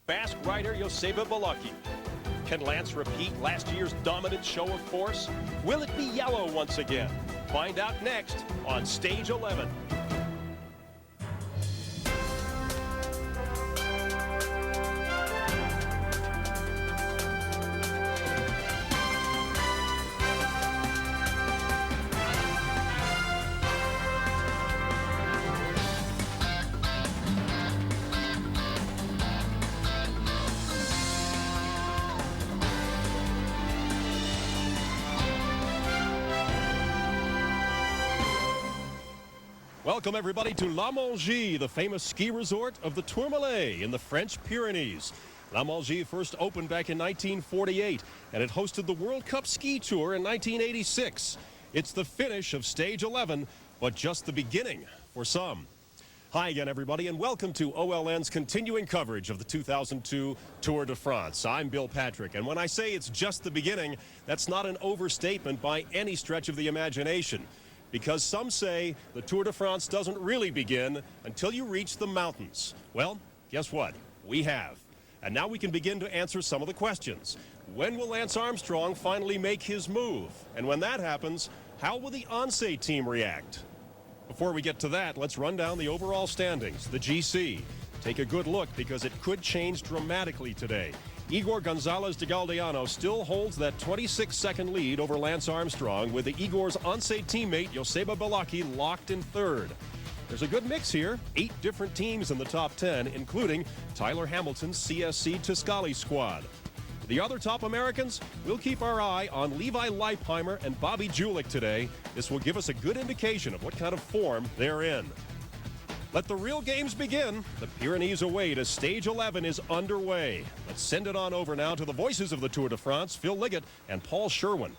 Basque rider Joseba Biloki. Can Lance repeat last year's dominant show of force? Will it be yellow once again? Find out next on Stage 11. Welcome everybody to La Mongie, the famous ski resort of the Tourmalet in the French Pyrenees. La Mongie first opened back in 1948, and it hosted the World Cup Ski Tour in 1986. It's the finish of Stage 11, but just the beginning for some. Hi again, everybody, and welcome to OLN's continuing coverage of the 2002 Tour de France. I'm Bill Patrick, and when I say it's just the beginning, that's not an overstatement by any stretch of the imagination. Because some say the Tour de France doesn't really begin until you reach the mountains. Well, guess what? We have. And now we can begin to answer some of the questions. When will Lance Armstrong finally make his move? And when that happens, how will the Once team react? Before we get to that, let's run down the overall standings, the GC. Take a good look because it could change dramatically today. Igor Gonzalez de Galdeano still holds that 26-second lead over Lance Armstrong, with the Igor's Once teammate Joseba Biloki locked in third. There's a good mix here. 8 different teams in the top 10, including Tyler Hamilton's CSC Tiscali squad. The other top Americans, we'll keep our eye on Levi Leipheimer and Bobby Julich today. This will give us a good indication of what kind of form they're in. Let the real games begin. The Pyrenees await as Stage 11 is underway. Let's send it on over now to the voices of the Tour de France, Phil Liggett and Paul Sherwen.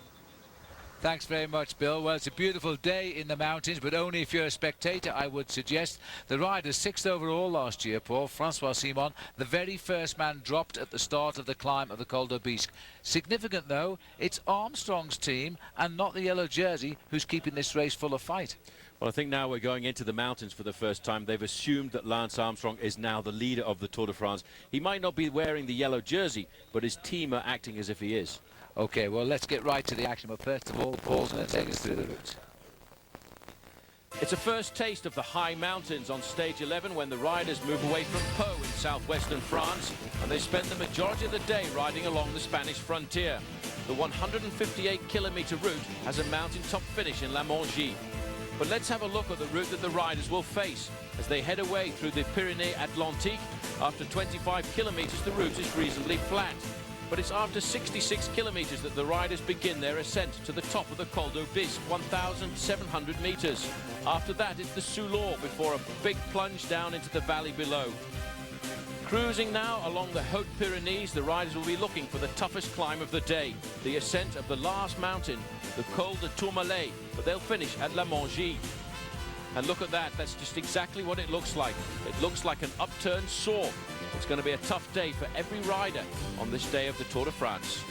Thanks very much, Bill. Well, it's a beautiful day in the mountains, but only if you're a spectator, I would suggest. The rider 6th overall last year, Paul, Francois Simon, the very first man dropped at the start of the climb of the Col de Bisque. Significant, though, it's Armstrong's team and not the yellow jersey who's keeping this race full of fight. Well, I think now we're going into the mountains for the first time. They've assumed that Lance Armstrong is now the leader of the Tour de France. He might not be wearing the yellow jersey, but his team are acting as if he is. OK, well, let's get right to the action. But first of all, Paul's going to take us through the route. It's a first taste of the high mountains on Stage 11 when the riders move away from Pau in southwestern France, and they spend the majority of the day riding along the Spanish frontier. The 158-kilometre route has a mountaintop finish in La Mongie. But let's have a look at the route that the riders will face as they head away through the Pyrénées-Atlantiques. After 25 kilometres, the route is reasonably flat. But it's after 66 kilometres that the riders begin their ascent to the top of the Col de Bisque, 1,700 metres. After that, it's the Soulor before a big plunge down into the valley below. Cruising now along the Hautes-Pyrénées, the riders will be looking for the toughest climb of the day, the ascent of the last mountain, the Col de Tourmalet, but they'll finish at La Mongie. And look at that, that's just exactly what it looks like. It looks like an upturned saw. It's going to be a tough day for every rider on this day of the Tour de France.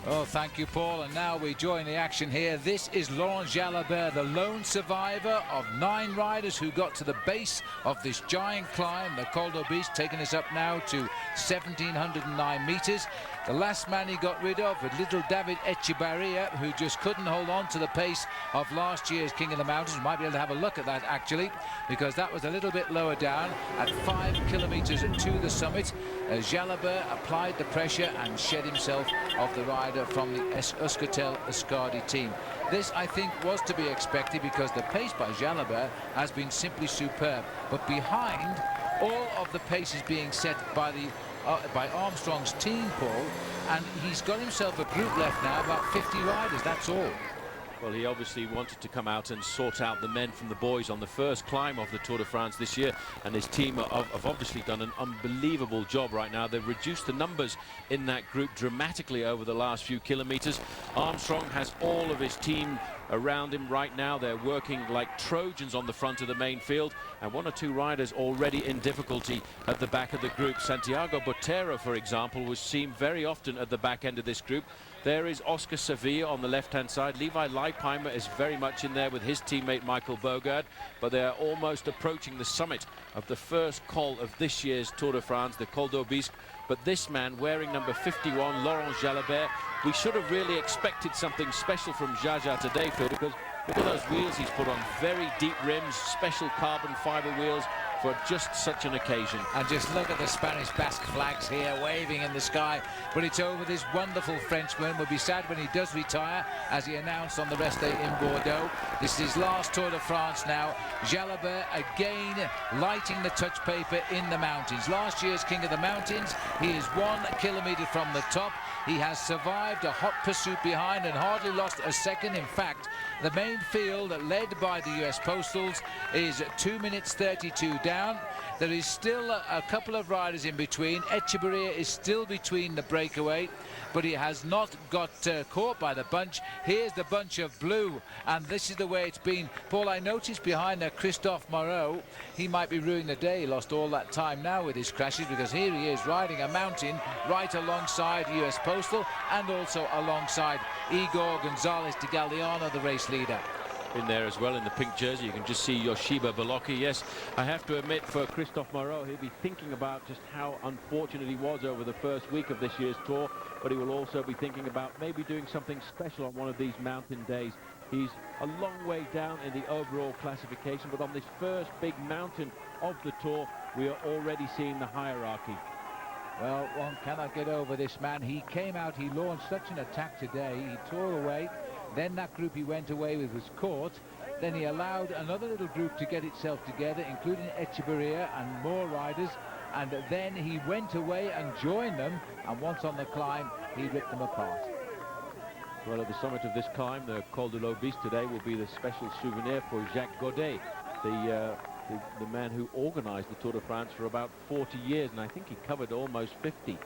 Oh, thank you, Paul. And now we join the action here. This is Laurent Jalabert, the lone survivor of 9 riders who got to the base of this giant climb, the Col de Bisque, taking us up now to 1,709 metres. The last man he got rid of was little David Echevarria, who just couldn't hold on to the pace of last year's King of the Mountains. You might be able to have a look at that, actually, because that was a little bit lower down at 5 kilometres to the summit. Jalabert applied the pressure and shed himself off the rider from the Euskaltel-Euskadi team. This, I think, was to be expected because the pace by Jalabert has been simply superb. But behind, all of the pace is being set by Armstrong's team, Paul, and he's got himself a group left now, about 50 riders, that's all. Well, he obviously wanted to come out and sort out the men from the boys on the first climb of the Tour de France this year, and his team have obviously done an unbelievable job right now. They've reduced the numbers in that group dramatically over the last few kilometres. Armstrong has all of his team around him right now. They're working like Trojans on the front of the main field, and 1 or 2 riders already in difficulty at the back of the group. Santiago Botero, for example, was seen very often at the back end of this group. There is Oscar Sevilla on the left-hand side. Levi Leipheimer is very much in there with his teammate Michael Bogard, but they're almost approaching the summit of the first col of this year's Tour de France, the Col d'Aubisque. But this man wearing number 51, Laurent Jalabert, we should have really expected something special from Jaja today, Phil, because look at those wheels he's put on. Very deep rims, special carbon fiber wheels for just such an occasion. And just look at the Spanish Basque flags here waving in the sky. But it's over. This wonderful Frenchman will be sad when he does retire, as he announced on the rest day in Bordeaux. This is his last Tour de France now. Jalabert again lighting the touch paper in the mountains. Last year's King of the Mountains, he is 1 kilometre from the top. He has survived a hot pursuit behind and hardly lost a second. In fact, the main field, led by the US Postals, is 2 minutes 32 down. There is still a couple of riders in between. Echeverria is still between the breakaway, but he has not got caught by the bunch. Here's the bunch of blue, and this is the way it's been. Paul, I noticed behind there Christophe Moreau. He might be ruining the day. He lost all that time now with his crashes, because here he is riding a mountain right alongside US Postal and also alongside Igor Gonzalez de Galliano, the race leader. In there as well in the pink jersey, you can just see Yoshiba Baloki. Yes, I have to admit, for Christophe Moreau, he'll be thinking about just how unfortunate he was over the first week of this year's Tour, but he will also be thinking about maybe doing something special on one of these mountain days. He's a long way down in the overall classification, but on this first big mountain of the Tour, we are already seeing the hierarchy. Well, one cannot get over this man. He came out, he launched such an attack today. He tore away. Then that group he went away with was caught. Then he allowed another little group to get itself together, including Echeverria and more riders. And then he went away and joined them. And once on the climb, he ripped them apart. Well, at the summit of this climb, the Col de l'Aubisque today will be the special souvenir for Jacques Godet, the man who organized the Tour de France for about 40 years, and I think he covered almost 50.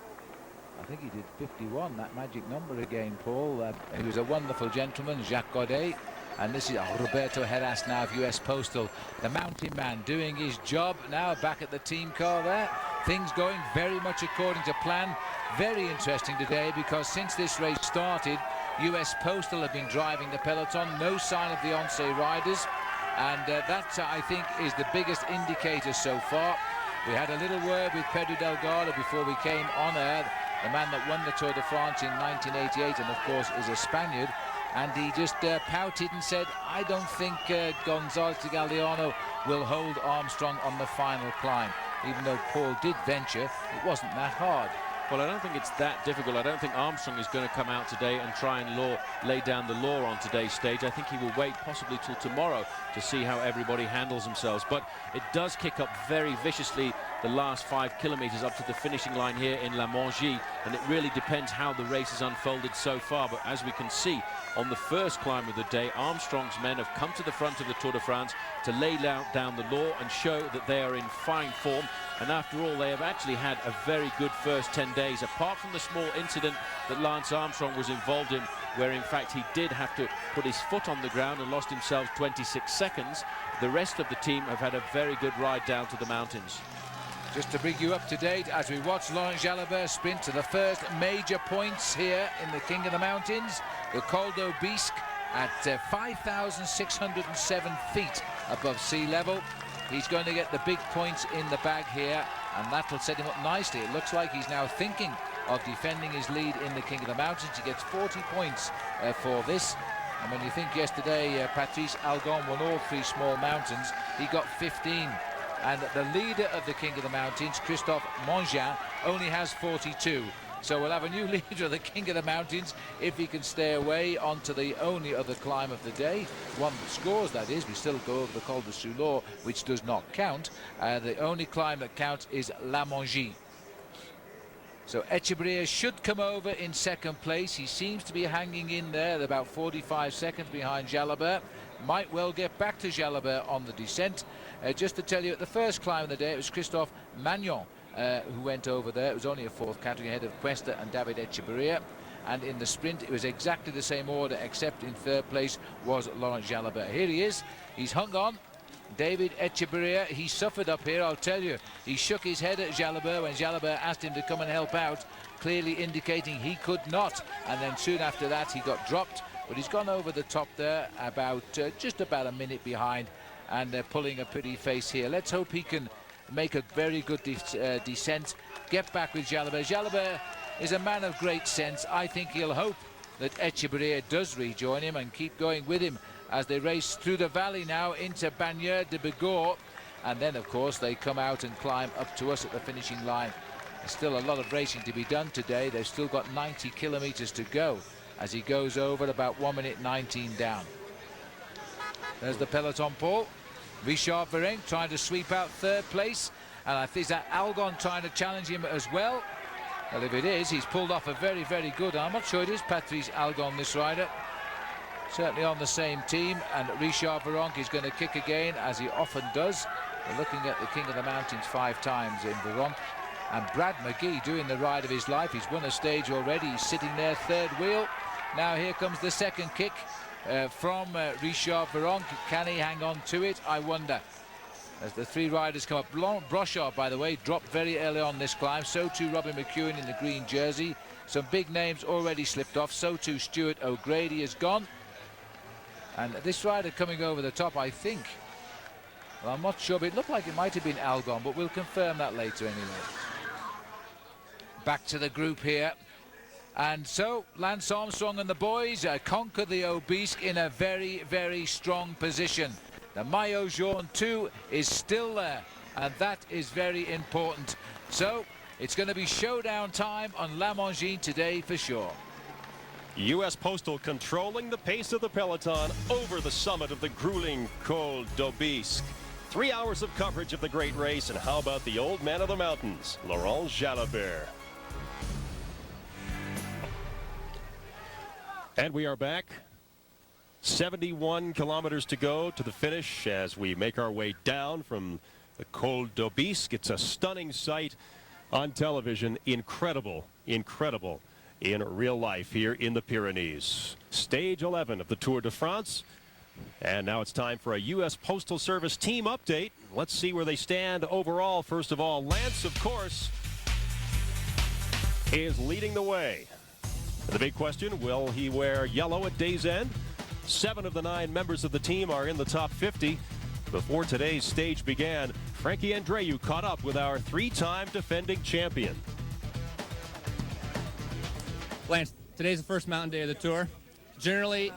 I think he did 51, that magic number again, Paul. He was a wonderful gentleman, Jacques Godet. And this is Roberto Heras now of US Postal, the mountain man doing his job. Now back at the team car there. Things going very much according to plan. Very interesting today, because since this race started, US Postal have been driving the peloton. No sign of the Once riders. And that, I think, is the biggest indicator so far. We had a little word with Pedro Delgado before we came on air, the man that won the Tour de France in 1988 and, of course, is a Spaniard. And he just pouted and said, I don't think Gonzalez de Galliano will hold Armstrong on the final climb. Even though Paul did venture, it wasn't that hard. Well, I don't think it's that difficult. I don't think Armstrong is going to come out today and try and lay down the law on today's stage. I think he will wait possibly till tomorrow to see how everybody handles themselves. But it does kick up very viciously the last 5 kilometers up to the finishing line here in La Mongie, and it really depends how the race has unfolded so far. But as we can see, on the first climb of the day, Armstrong's men have come to the front of the Tour de France to lay down the law and show that they are in fine form. And after all, they have actually had a very good first 10 days, apart from the small incident that Lance Armstrong was involved in, where in fact he did have to put his foot on the ground and lost himself 26 seconds. The rest of the team have had a very good ride down to the mountains. Just to bring you up to date as we watch Laurent Jalabert sprint to the first major points here in the King of the Mountains, the Col d'Aubisque at 5,607 feet above sea level. He's going to get the big points in the bag here, and that will set him up nicely. It looks like he's now thinking of defending his lead in the King of the Mountains. He gets 40 points for this. And when you think yesterday Patrice Algon won all 3 small mountains, he got 15. And the leader of the King of the Mountains, Christophe Mongie, only has 42. So we'll have a new leader of the King of the Mountains if he can stay away onto the only other climb of the day. One that scores, that is. We still go over the Col de Soulor, which does not count. The only climb that counts is La Mongie. So Echeverria should come over in second place. He seems to be hanging in there, about 45 seconds behind Jalabert. Might well get back to Jalabert on the descent. Just to tell you, at the first climb of the day, it was Christophe Magnon who went over there. It was only a 4th category ahead of Cuesta and David Echeverria. And in the sprint, it was exactly the same order, except in 3rd place was Laurent Jalabert. Here he is. He's hung on. David Echeverria, he suffered up here, I'll tell you. He shook his head at Jalabert when Jalabert asked him to come and help out, clearly indicating he could not. And then soon after that, he got dropped. But he's gone over the top there, about just about a minute behind, and pulling a pretty face here. Let's hope he can make a very good descent, get back with Jalabert. Jalabert is a man of great sense. I think he'll hope that Echeverria does rejoin him and keep going with him as they race through the valley now into Bagnères de Bigorre. And then, of course, they come out and climb up to us at the finishing line. There's still a lot of racing to be done today. They've still got 90 kilometers to go as he goes over at about 1 minute 19 down. There's the peloton, Paul. Richard Virenque trying to sweep out third place. And I think that Algon trying to challenge him as well. Well, if it is, he's pulled off a very, very good. I'm not sure it is Patrice Algon, this rider. Certainly on the same team. And Richard Virenque is going to kick again, as he often does. We're looking at the King of the Mountains 5 times in Virenque. And Brad McGee doing the ride of his life. He's won a stage already. He's sitting there, third wheel. Now here comes the second kick from Richard Virenque. Can he hang on to it? I wonder. As the 3 riders come up. Brochard, by the way, dropped very early on this climb. So too Robin McEwen in the green jersey. Some big names already slipped off. So too Stuart O'Grady is gone. And this rider coming over the top, I think. Well, I'm not sure, but it looked like it might have been Algon, but we'll confirm that later anyway. Back to the group here. And so Lance Armstrong and the boys conquer the Obisque in a very, very strong position. The Maillot Jaune 2 is still there, and that is very important. So it's going to be showdown time on La Mongie today for sure. U.S. Postal controlling the pace of the peloton over the summit of the grueling Col d'Aubisque. 3 hours of coverage of the great race, and how about the old man of the mountains, Laurent Jalabert. And we are back. 71 kilometers to go to the finish as we make our way down from the Col d'Aubisque. It's a stunning sight on television. Incredible, incredible in real life here in the Pyrenees. Stage 11 of the Tour de France. And now it's time for a U.S. Postal Service team update. Let's see where they stand overall. First of all, Lance, of course, is leading the way. The big question, will he wear yellow at day's end? 7 of the 9 members of the team are in the top 50. Before today's stage began, Frankie Andreu caught up with our 3-time defending champion. Lance, today's the first mountain day of the Tour. Generally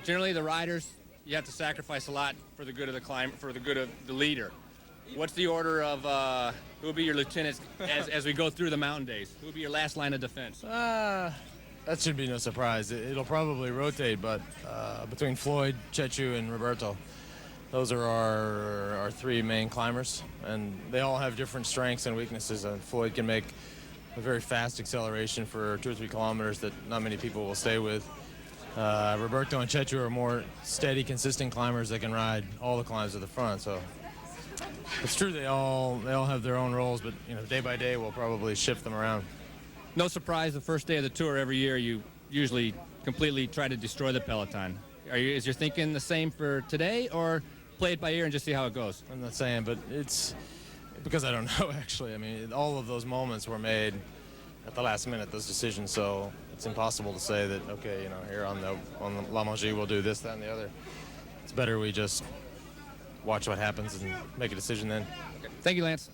the riders, you have to sacrifice a lot for the good of the climb, for the good of the leader. What's the order of who will be your lieutenants as we go through the mountain days? Who will be your last line of defense? That should be no surprise. It'll probably rotate, but between Floyd, Chechu, and Roberto, those are our 3 main climbers, and they all have different strengths and weaknesses. And Floyd can make a very fast acceleration for 2 or 3 kilometers that not many people will stay with. Roberto and Chechu are more steady, consistent climbers that can ride all the climbs at the front. So it's true they all have their own roles, but day by day we'll probably shift them around. No surprise, the first day of the Tour every year you usually completely try to destroy the peloton. Is your thinking the same for today, or play it by ear and just see how it goes? I'm not saying, but it's because I don't know actually. I mean, all of those moments were made at the last minute, those decisions. So it's impossible to say that okay, here on the La Mongie we'll do this, that, and the other. It's better we just watch what happens and make a decision then. Okay. Thank you, Lance.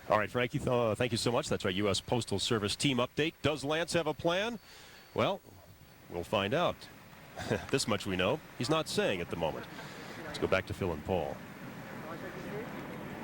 All right, Frankie, thank you so much. That's our U.S. Postal Service team update. Does Lance have a plan? Well, we'll find out. This much we know. He's not saying at the moment. Let's go back to Phil and Paul.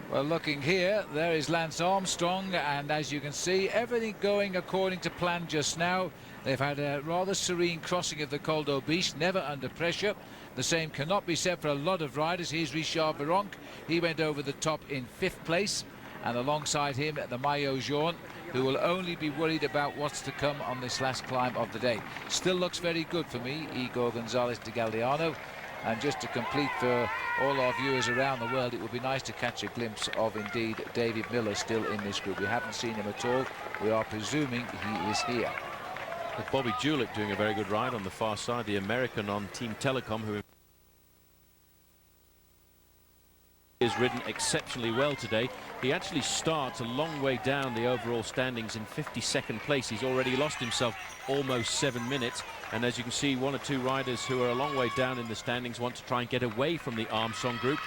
Well, looking here, there is Lance Armstrong, and as you can see, everything going according to plan just now. They've had a rather serene crossing of the Col d'Aubisque, never under pressure. The same cannot be said for a lot of riders. Here's Richard Virenque. He went over the top in 5th place. And alongside him, the Maillot Jaune, who will only be worried about what's to come on this last climb of the day. Still looks very good for me, Igor Gonzalez de Galdeano. And just to complete for all our viewers around the world, it would be nice to catch a glimpse of, indeed, David Miller still in this group. We haven't seen him at all. We are presuming he is here. With Bobby Julich doing a very good ride on the far side, the American on Team Telecom, who is ridden exceptionally well today. He actually starts a long way down the overall standings in 52nd place. He's already lost himself almost 7 minutes, and as you can see, 1 or 2 riders who are a long way down in the standings want to try and get away from the Armstrong group.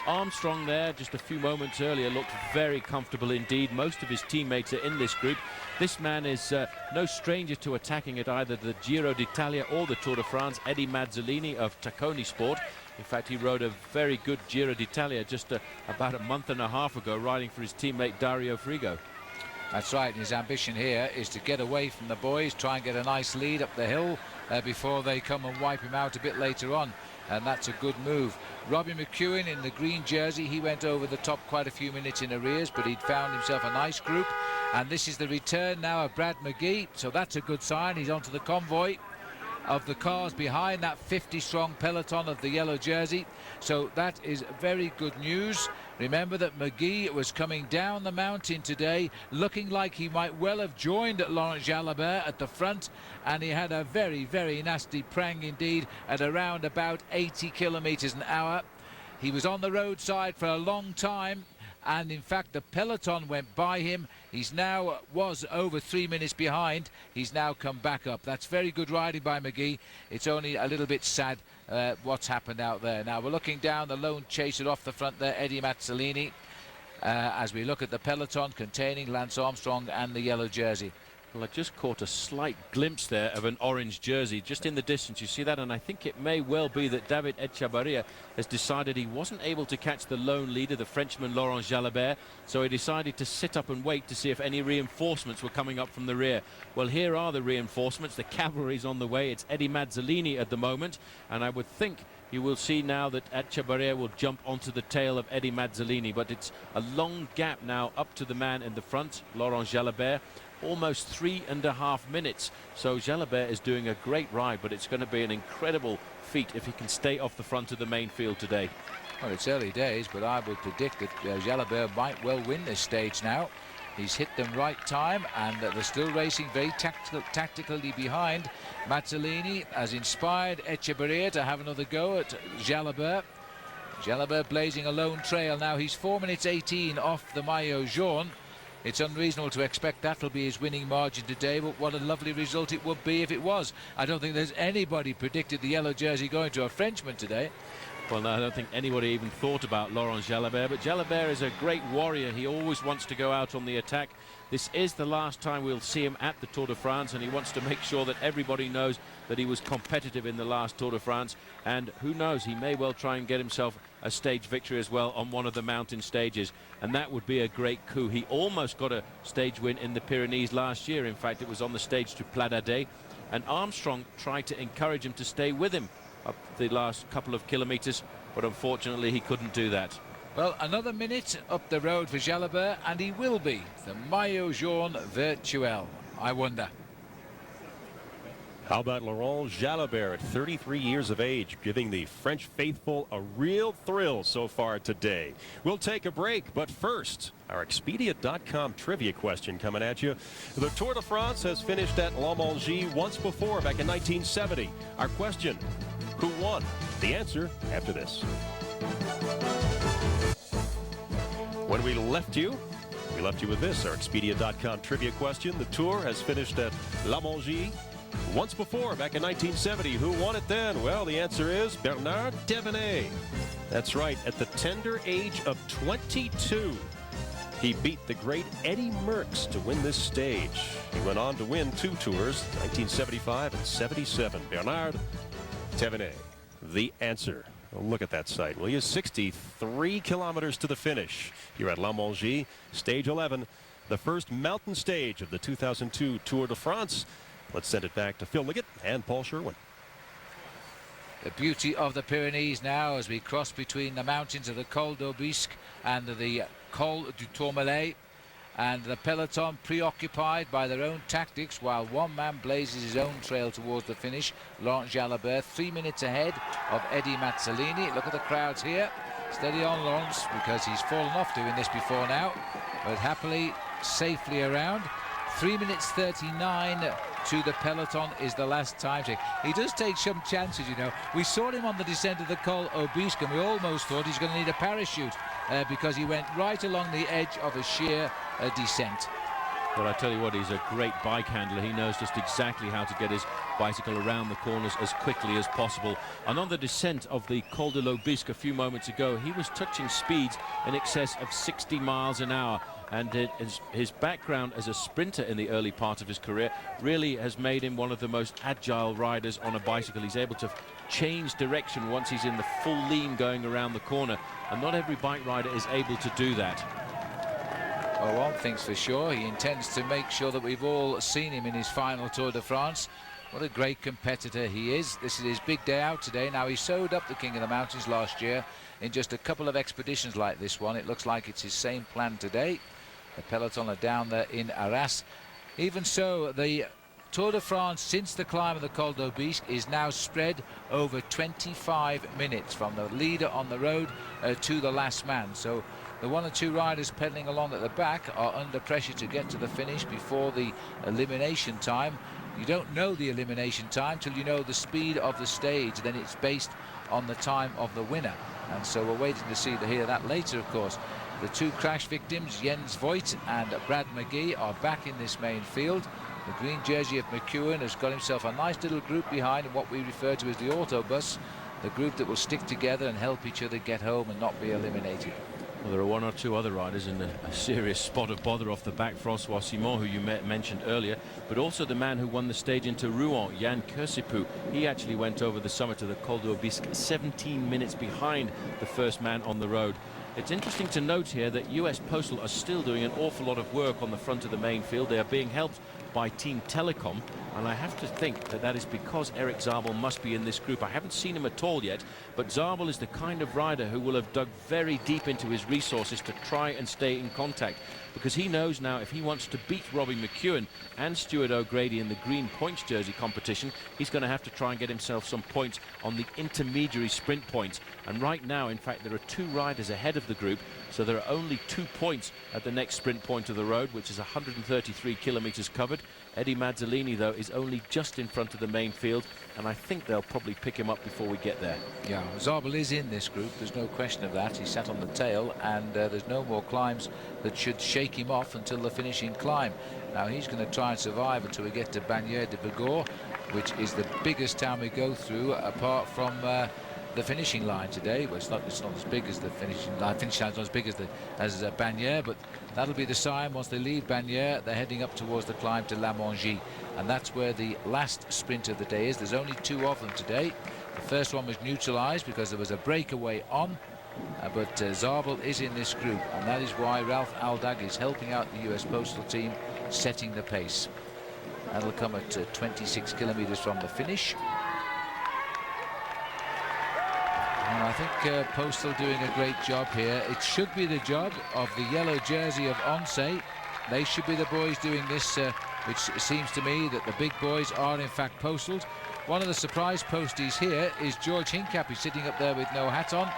Armstrong there just a few moments earlier looked very comfortable indeed. Most of his teammates are in this group. This man is no stranger to attacking at either the Giro d'Italia or the Tour de France. Eddie Mazzolini of Tacconi Sport. In fact, he rode a very good Giro d'Italia just about a month and a half ago, riding for his teammate Dario Frigo. That's right, and his ambition here is to get away from the boys, try and get a nice lead up the hill before they come and wipe him out a bit later on, and that's a good move. Robbie McEwen in the green jersey, he went over the top quite a few minutes in arrears, but he'd found himself a nice group, and this is the return now of Brad McGee, so that's a good sign. He's onto the convoy of the cars behind that 50-strong peloton of the yellow jersey, so that is very good news. Remember that McGee was coming down the mountain today looking like he might well have joined Laurent Jalabert at the front, and he had a very, very nasty prang indeed at around about 80 kilometers an hour. He was on the roadside for a long time, and in fact the peloton went by him. He's now was over 3 minutes behind. He's now come back up. That's very good riding by McGee. It's only a little bit sad what's happened out there. Now we're looking down the lone chaser off the front there, Eddie Mazzolini, as we look at the peloton containing Lance Armstrong and the yellow jersey. Well, I just caught a slight glimpse there of an orange jersey just in the distance. You see that, and I think it may well be that David Etchavarria has decided he wasn't able to catch the lone leader, the Frenchman Laurent Jalabert, so he decided to sit up and wait to see if any reinforcements were coming up from the rear. Well, here are the reinforcements. The cavalry's on the way. It's Eddie Mazzolini at the moment, and I would think you will see now that Etchavarria will jump onto the tail of Eddie Mazzolini, but it's a long gap now up to the man in the front, Laurent Jalabert. Almost 3.5 minutes. So Jalabert is doing a great ride, but it's going to be an incredible feat if he can stay off the front of the main field today. Well, it's early days, but I would predict that Jalabert might well win this stage now. He's hit them right time, and they're still racing very tactically behind. Mazzolini has inspired Etchavarria to have another go at Jalabert. Jalabert blazing a lone trail now. He's 4 minutes 18 off the maillot jaune. It's unreasonable to expect that will be his winning margin today, but what a lovely result it would be if it was. I don't think there's anybody predicted the yellow jersey going to a Frenchman today. Well, no, I don't think anybody even thought about Laurent Jalabert, but Jalabert is a great warrior. He always wants to go out on the attack. This is the last time we'll see him at the Tour de France, and he wants to make sure that everybody knows that he was competitive in the last Tour de France, and who knows, he may well try and get himself a stage victory as well on one of the mountain stages, and that would be a great coup. He almost got a stage win in the Pyrenees last year. In fact, it was on the stage to Pla d'Adet, and Armstrong tried to encourage him to stay with him up the last couple of kilometers, but unfortunately he couldn't do that. Well, another minute up the road for Jalabert, and he will be the maillot jaune virtuel. I wonder. How about Laurent Jalabert at 33 years of age, giving the French faithful a real thrill so far today. We'll take a break, but first, our Expedia.com trivia question coming at you. The Tour de France has finished at La Mongie once before, back in 1970. Our question, who won? The answer after this. When we left you with this, our Expedia.com trivia question. The Tour has finished at La Mongie once before, back in 1970. Who won it then? Well, the answer is Bernard Thévenet. That's right, at the tender age of 22. He beat the great Eddie Merckx to win this stage. He went on to win 2 tours, 1975 and 77. Bernard Thévenet, the answer. Look at that sight, will you? 63 kilometers to the finish here at La Mongie, stage 11, the first mountain stage of the 2002 Tour de France. Let's send it back to Phil Liggett and Paul Sherwen. The beauty of the Pyrenees now as we cross between the mountains of the Col d'Aubisque and the Col du Tourmalet, and the peloton preoccupied by their own tactics while one man blazes his own trail towards the finish. Laurent Jalabert 3 minutes ahead of Eddie Mazzolini. Look at the crowds here. Steady on, Laurent, because he's fallen off doing this before now, but happily safely around. 3 minutes 39 to the peloton is the last time check. He does take some chances, you know. We saw him on the descent of the Col d'Aubisque, and we almost thought he's going to need a parachute because he went right along the edge of a sheer descent. But I tell you what, he's a great bike handler. He knows just exactly how to get his bicycle around the corners as quickly as possible. And on the descent of the Col de l'Aubisque a few moments ago, he was touching speeds in excess of 60 miles an hour. And his background as a sprinter in the early part of his career really has made him one of the most agile riders on a bicycle. He's able to change direction once he's in the full lean going around the corner. And not every bike rider is able to do that. Oh, one thing's for sure, he intends to make sure that we've all seen him in his final Tour de France. What a great competitor he is. This is his big day out today. Now, he sewed up the King of the Mountains last year in just a couple of expeditions like this one. It looks like it's his same plan today. The peloton are down there in Arras. Even so, the Tour de France, since the climb of the Col d'Aubisque, is now spread over 25 minutes from the leader on the road to the last man. So the one or two riders pedaling along at the back are under pressure to get to the finish before the elimination time. You don't know the elimination time till you know the speed of the stage. Then it's based on the time of the winner. And so we're waiting to hear that later, of course. The two crash victims, Jens Voigt and Brad McGee, are back in this main field. The green jersey of McEwen has got himself a nice little group behind, what we refer to as the autobus, the group that will stick together and help each other get home and not be eliminated. Well, there are one or two other riders in a serious spot of bother off the back. Francois Simon, who you mentioned earlier, but also the man who won the stage into Rouen, Jan Kirsipou. He actually went over the summit of the Col d'Aubisque 17 minutes behind the first man on the road. It's interesting to note here that US Postal are still doing an awful lot of work on the front of the main field. They are being helped by Team Telecom, and I have to think that that is because Eric Zabel must be in this group. I haven't seen him at all yet, but Zabel is the kind of rider who will have dug very deep into his resources to try and stay in contact, because he knows now if he wants to beat Robbie McEwen and Stuart O'Grady in the green points jersey competition, he's going to have to try and get himself some points on the intermediary sprint points. And right now, in fact, there are two riders ahead of the group, so there are only 2 points at the next sprint point of the road, which is 133 kilometers covered. Eddie Mazzolini, though, is only just in front of the main field, and I think they'll probably pick him up before we get there. Yeah, Zabel is in this group, there's no question of that. He sat on the tail, and there's no more climbs that should shake him off until the finishing climb. Now, he's going to try and survive until we get to Bagnères de Bigorre, which is the biggest town we go through, apart from the finishing line today. Well, it's not as big as the finishing line. Finish line's not as big as Bagnères, but that'll be the sign. Once they leave Bagnères, they're heading up towards the climb to La Mongie, and that's where the last sprint of the day is. There's only 2 of them today. The first one was neutralized because there was a breakaway on, but Zabel is in this group, and that is why Ralph Aldag is helping out the US Postal team, setting the pace. That'll come at 26 kilometers from the finish. And I think Postal doing a great job here. It should be the job of the yellow jersey of Once. They should be the boys doing this, which seems to me that the big boys are in fact Postal. One of the surprise posties here is George Hincapie, who's sitting up there with no hat on,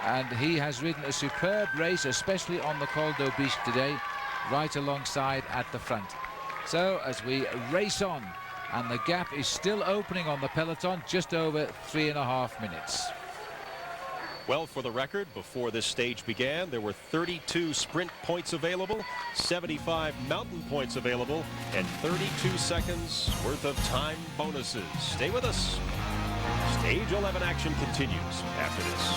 and he has ridden a superb race, especially on the Col d'Aubisque today, right alongside at the front. So as we race on, and the gap is still opening on the peloton, just over 3.5 minutes. Well, for the record, before this stage began, there were 32 sprint points available, 75 mountain points available, and 32 seconds worth of time bonuses. Stay with us. Stage 11 action continues after this.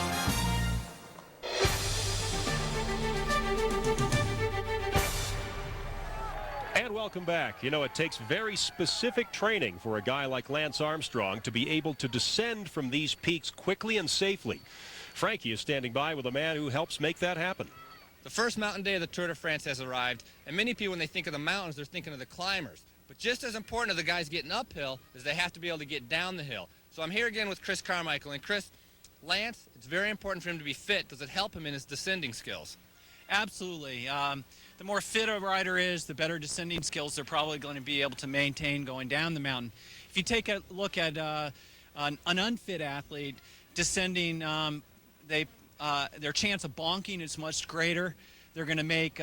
And welcome back. You know, it takes very specific training for a guy like Lance Armstrong to be able to descend from these peaks quickly and safely. Frankie is standing by with a man who helps make that happen. The first mountain day of the Tour de France has arrived, and many people, when they think of the mountains, they're thinking of the climbers. But just as important as the guys getting uphill is they have to be able to get down the hill. So I'm here again with Chris Carmichael. And Chris, Lance, it's very important for him to be fit. Does it help him in his descending skills? Absolutely. The more fit a rider is, the better descending skills they're probably going to be able to maintain going down the mountain. If you take a look at an unfit athlete descending, their chance of bonking is much greater. They're going to make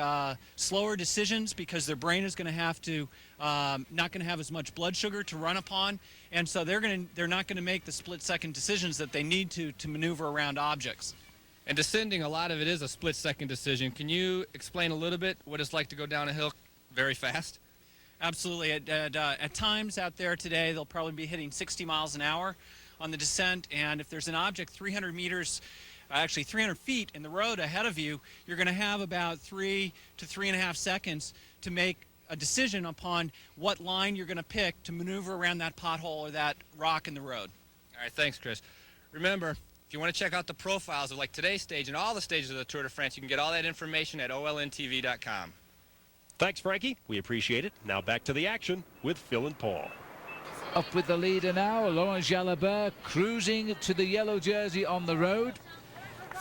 slower decisions because their brain is going to have to not going to have as much blood sugar to run upon, and so they're not going to make the split-second decisions that they need to maneuver around objects. And descending, a lot of it is a split-second decision. Can you explain a little bit what it's like to go down a hill very fast? Absolutely. At times out there today, they'll probably be hitting 60 miles an hour on the descent, and if there's an object 300 meters, actually 300 feet in the road ahead of you, you're going to have about 3 to 3.5 seconds to make a decision upon what line you're going to pick to maneuver around that pothole or that rock in the road. All right, thanks, Chris. Remember, if you want to check out the profiles of like today's stage and all the stages of the Tour de France, you can get all that information at olntv.com. Thanks, Frankie. We appreciate it. Now back to the action with Phil and Paul. Up with the leader now, Laurent Jalabert cruising to the yellow jersey on the road.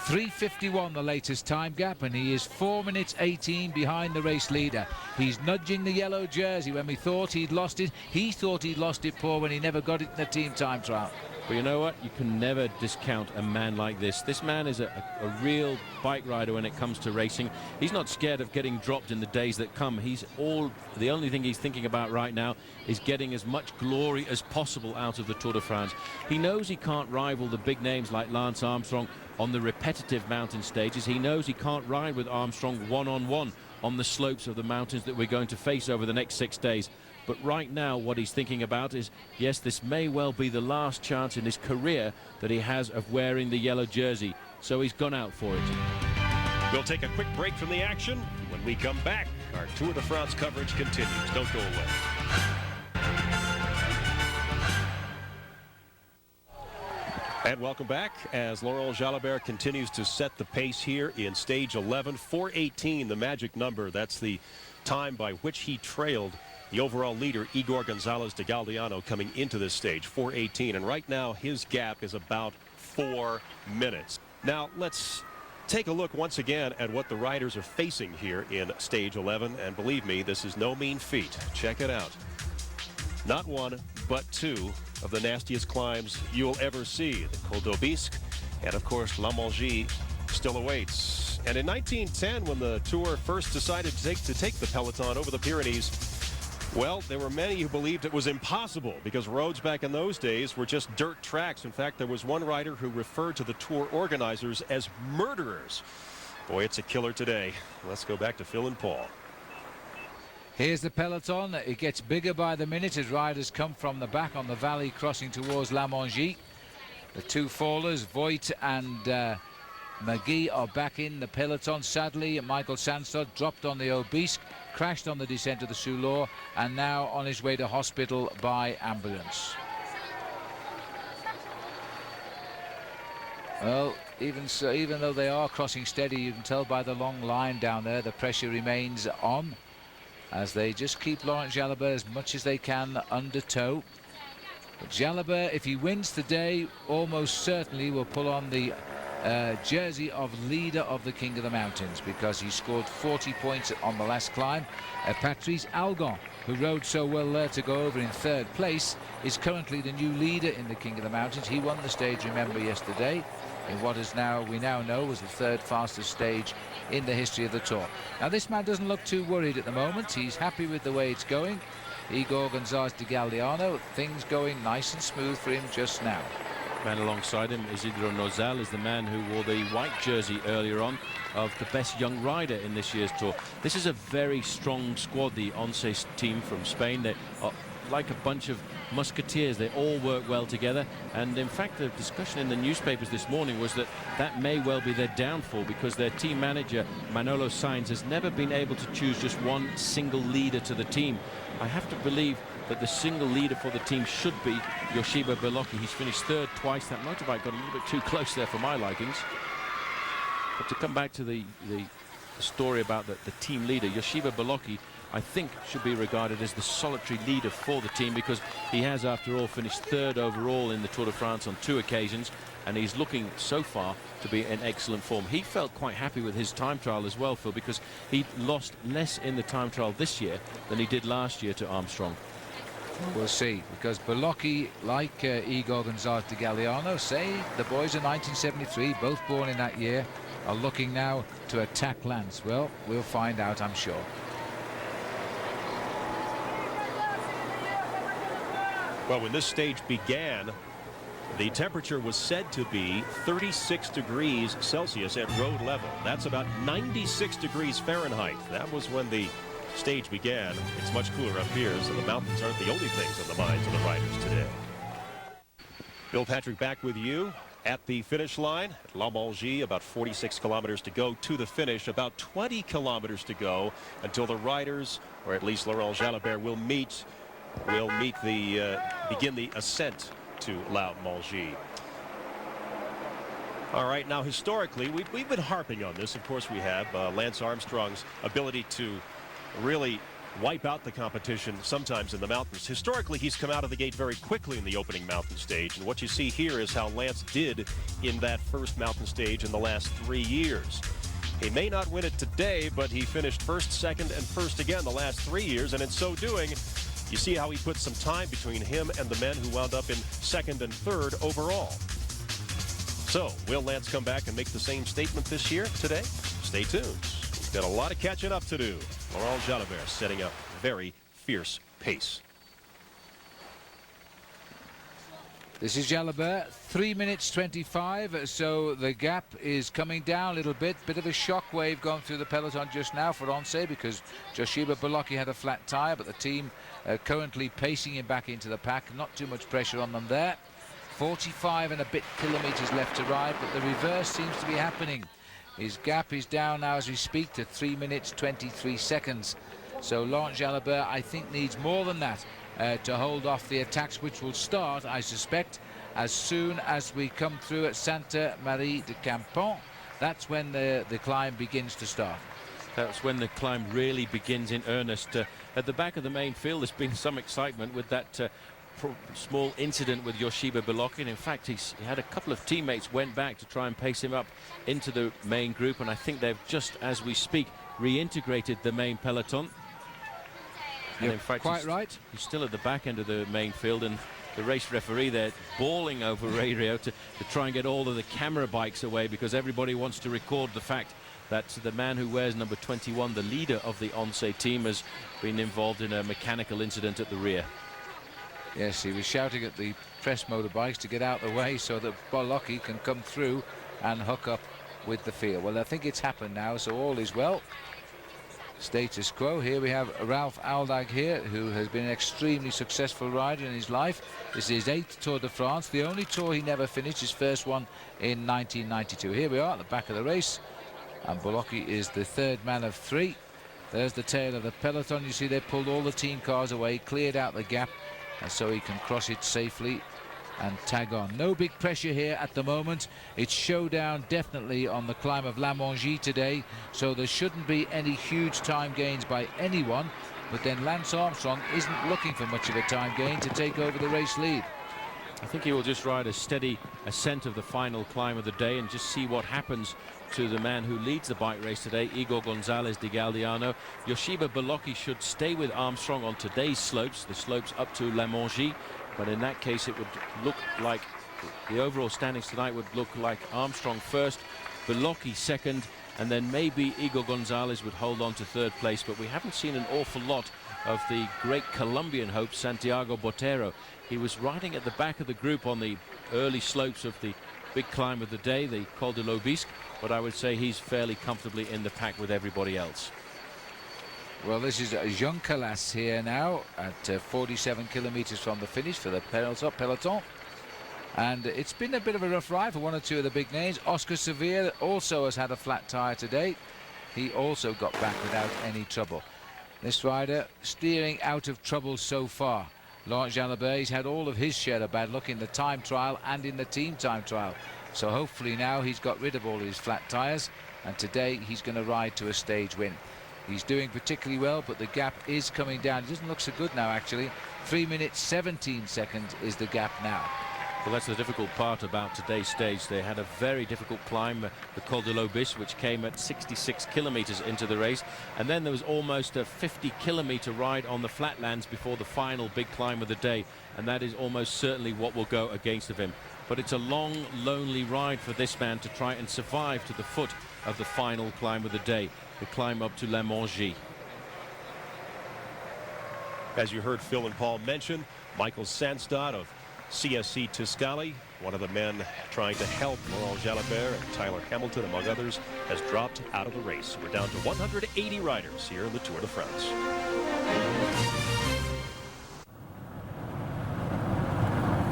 3:51 the latest time gap, and he is 4 minutes 18 behind the race leader. He's nudging the yellow jersey. When we thought he'd lost it, he thought he'd lost it, Paul, when he never got it in the team time trial. But you know what? You can never discount a man like this. This man is a real bike rider when it comes to racing. He's not scared of getting dropped in the days that come. The only thing he's thinking about right now is getting as much glory as possible out of the Tour de France. He knows he can't rival the big names like Lance Armstrong on the repetitive mountain stages. He knows he can't ride with Armstrong one-on-one on the slopes of the mountains that we're going to face over the next 6 days. But right now what he's thinking about is, yes, this may well be the last chance in his career that he has of wearing the yellow jersey. So he's gone out for it. We'll take a quick break from the action. When we come back, our Tour de France coverage continues. Don't go away. And welcome back as Laurent Jalabert continues to set the pace here in stage 11. 4:18, the magic number. That's the time by which he trailed the overall leader, Igor Gonzalez de Galdeano, coming into this stage. 4:18, and right now his gap is about 4 minutes. Now let's take a look once again at what the riders are facing here in stage 11, and believe me, this is no mean feat. Check it out. Not one, but two of the nastiest climbs you'll ever see. The Col d'Aubisque, and of course La Mongie still awaits. And in 1910, when the Tour first decided to take the peloton over the Pyrenees, well, there were many who believed it was impossible because roads back in those days were just dirt tracks. In fact, there was one rider who referred to the Tour organizers as murderers. Boy, it's a killer today. Let's go back to Phil and Paul. Here's the peloton. It gets bigger by the minute as riders come from the back on the valley crossing towards La Mongie. The two fallers, Voigt and Mongie, are back in the peloton. Sadly, Michael Sandstad dropped on the Aubisque, crashed on the descent of the Soulor, and now on his way to hospital by ambulance. Well, even so, even though they are crossing steady, you can tell by the long line down there, the pressure remains on as they just keep Laurent Jalabert as much as they can under tow. But Jalabert, if he wins today, almost certainly will pull on the jersey of leader of the King of the Mountains, because he scored 40 points on the last climb. Patrice Algon, who rode so well there to go over in third place, is currently the new leader in the King of the Mountains. He won the stage, remember, yesterday in what is we now know was the third fastest stage in the history of the Tour. Now this man doesn't look too worried at the moment. He's happy with the way it's going. Igor Gonzalez de Galdeano, things going nice and smooth for him just now. Man alongside him, Isidro Nozal, is the man who wore the white jersey earlier on of the best young rider in this year's Tour. This is a very strong squad, the Once team from Spain. They are like a bunch of musketeers. They all work well together, and in fact the discussion in the newspapers this morning was that may well be their downfall, because their team manager Manolo Sainz has never been able to choose just one single leader to the team. I have to believe that the single leader for the team should be Yoshiba Belocchi. He's finished third twice. That motorbike got a little bit too close there for my likings. But to come back to the story about the team leader, Yoshiba Belocchi, I think, should be regarded as the solitary leader for the team, because he has, after all, finished third overall in the Tour de France on 2 occasions, and he's looking so far to be in excellent form. He felt quite happy with his time trial as well, Phil, because he lost less in the time trial this year than he did last year to Armstrong. We'll see, because Belocchi, like Igor Gonzalez de Galdeano, say the boys in 1973, both born in that year, are looking now to attack Lance. Well, we'll find out, I'm sure. Well, when this stage began, the temperature was said to be 36 degrees Celsius at road level. That's about 96 degrees Fahrenheit. That was when the stage began. It's much cooler up here, so the mountains aren't the only things on the minds of the riders today. Bill Patrick back with you at the finish line at La Mongie. About 46 kilometers to go to the finish. About 20 kilometers to go until the riders, or at least Laurent Jalabert, will begin the ascent to La Mongie. All right, now historically, we've been harping on this. Of course we have. Lance Armstrong's ability to really wipe out the competition sometimes in the mountains. Historically, he's come out of the gate very quickly in the opening mountain stage. And what you see here is how Lance did in that first mountain stage in the last 3 years. He may not win it today, but he finished first, second, and first again the last 3 years. And in so doing, you see how he put some time between him and the men who wound up in second and third overall. So, will Lance come back and make the same statement this year, today? Stay tuned. He's got a lot of catching up to do. Laurent Jalabert setting a very fierce pace. This is Jalabert, 3 minutes 25, so the gap is coming down a little bit. Bit of a shock wave going through the peloton just now for Once, because Joshiba Bolocki had a flat tire, but the team currently pacing him back into the pack. Not too much pressure on them there. 45 and a bit kilometers left to ride, but the reverse seems to be happening. His gap is down now as we speak to 3 minutes 23 seconds. So Laurent Jalabert, I think, needs more than that to hold off the attacks, which will start, I suspect, as soon as we come through at Santa Marie de Campon. That's when the climb begins to start. That's when the climb really begins in earnest. At the back of the main field, there's been some excitement with that small incident with Joshiba Bolocki. And in fact, he had a couple of teammates went back to try and pace him up into the main group, and I think they've just, as we speak, reintegrated the main peloton. And in fact, quite right. He's still at the back end of the main field, and the race referee there bawling over radio to try and get all of the camera bikes away, because everybody wants to record the fact that the man who wears number 21, the leader of the Once team, has been involved in a mechanical incident at the rear. Yes, he was shouting at the press motorbikes to get out of the way so that Bolocki can come through and hook up with the field. Well, I think it's happened now, so all is well. Status quo. Here we have Ralph Aldag here, who has been an extremely successful rider in his life. This is his 8th Tour de France, the only tour he never finished, his first one in 1992. Here we are at the back of the race, and Bolocki is the third man of 3. There's the tail of the peloton. You see they pulled all the team cars away, cleared out the gap, and so he can cross it safely and tag on. No big pressure here at the moment. It's showdown definitely on the climb of La Mongie today, so there shouldn't be any huge time gains by anyone, but then Lance Armstrong isn't looking for much of a time gain to take over the race lead. I think he will just ride a steady ascent of the final climb of the day and just see what happens to the man who leads the bike race today, Igor Gonzalez de Galdiano. Joshiba Bolocki should stay with Armstrong on today's slopes, the slopes up to La Mongie, but in that case it would look like the overall standings tonight would look like Armstrong first, Bolocki second, and then maybe Igor Gonzalez would hold on to third place. But we haven't seen an awful lot of the great Colombian hope, Santiago Botero. He was riding at the back of the group on the early slopes of the big climb of the day, the Col de l'Aubisque, but I would say he's fairly comfortably in the pack with everybody else. Well, this is Jean Calas here now at 47 kilometers from the finish for the peloton. And it's been a bit of a rough ride for one or two of the big names. Oscar Sevilla also has had a flat tire today. He also got back without any trouble. This rider steering out of trouble so far. Laurent Jalabert, he's had all of his share of bad luck in the time trial and in the team time trial. So hopefully now he's got rid of all his flat tires, and today he's going to ride to a stage win. He's doing particularly well, but the gap is coming down. It doesn't look so good now, actually. 3 minutes 17 seconds is the gap now. Well, that's the difficult part about today's stage. They had a very difficult climb, the Col de l'Aubisque, which came at 66 kilometers into the race. And then there was almost a 50-kilometer ride on the flatlands before the final big climb of the day. And that is almost certainly what will go against of him. But it's a long, lonely ride for this man to try and survive to the foot of the final climb of the day, the climb up to La Mongie. As you heard Phil and Paul mention, Michael Sandstad of CSC Tiscali, one of the men trying to help Laurent Jalabert and Tyler Hamilton, among others, has dropped out of the race. We're down to 180 riders here in the Tour de France.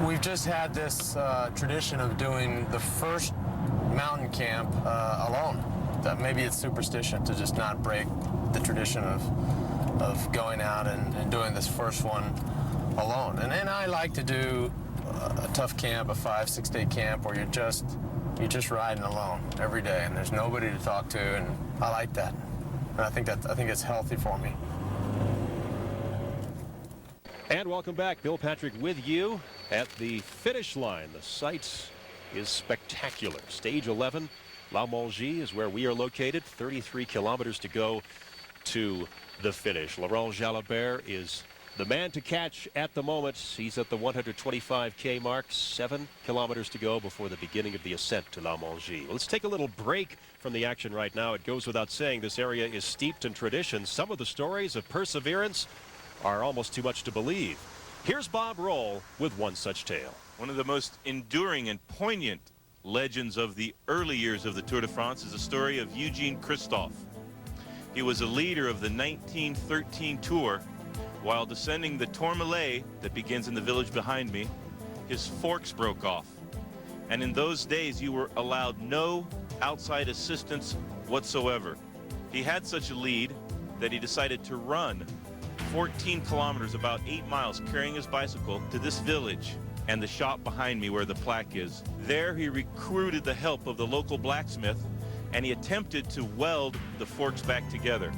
We've just had this tradition of doing the first mountain camp alone. That maybe it's superstition to just not break the tradition of going out and doing this first one alone. And then I like to do a tough camp, a 5-6 day camp where you're just riding alone every day and there's nobody to talk to, and I like that. And I think it's healthy for me. And welcome back. Bill Patrick with you at the finish line. The sight is spectacular. Stage 11, La Mongie is where we are located. 33 kilometers to go to the finish. Laurent Jalabert is the man to catch at the moment. He's at the 125K mark. 7 kilometers to go before the beginning of the ascent to La Mongie. Let's take a little break from the action right now. It goes without saying this area is steeped in tradition. Some of the stories of perseverance are almost too much to believe. Here's Bob Roll with one such tale. One of the most enduring and poignant legends of the early years of the Tour de France is the story of Eugene Christophe. He was a leader of the 1913 Tour. While descending the Tourmalet that begins in the village behind me, his forks broke off. And in those days, you were allowed no outside assistance whatsoever. He had such a lead that he decided to run 14 kilometers, about 8 miles, carrying his bicycle to this village and the shop behind me where the plaque is. There he recruited the help of the local blacksmith, and he attempted to weld the forks back together.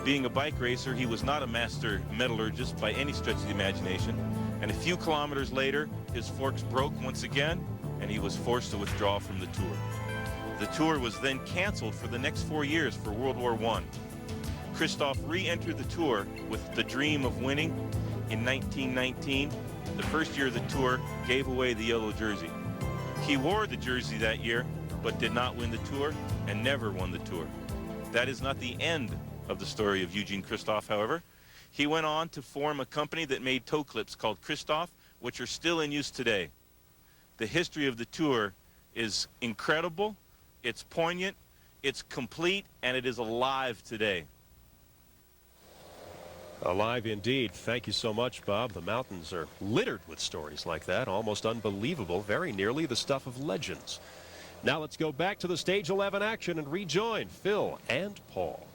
Being a bike racer, he was not a master metallurgist by any stretch of the imagination. And a few kilometers later, his forks broke once again, and he was forced to withdraw from the Tour. The Tour was then canceled for the next 4 years for World War I. Christophe re-entered the Tour with the dream of winning. In 1919, the first year of the Tour, gave away the yellow jersey. He wore the jersey that year, but did not win the Tour and never won the Tour. That is not the end of the story of Eugene Christophe, however. He went on to form a company that made toe clips called Christophe, which are still in use today. The history of the Tour is incredible, it's poignant, it's complete, and it is alive today. Alive indeed. Thank you so much, Bob. The mountains are littered with stories like that, almost unbelievable, very nearly the stuff of legends. Now let's go back to the Stage 11 action and rejoin Phil and Paul.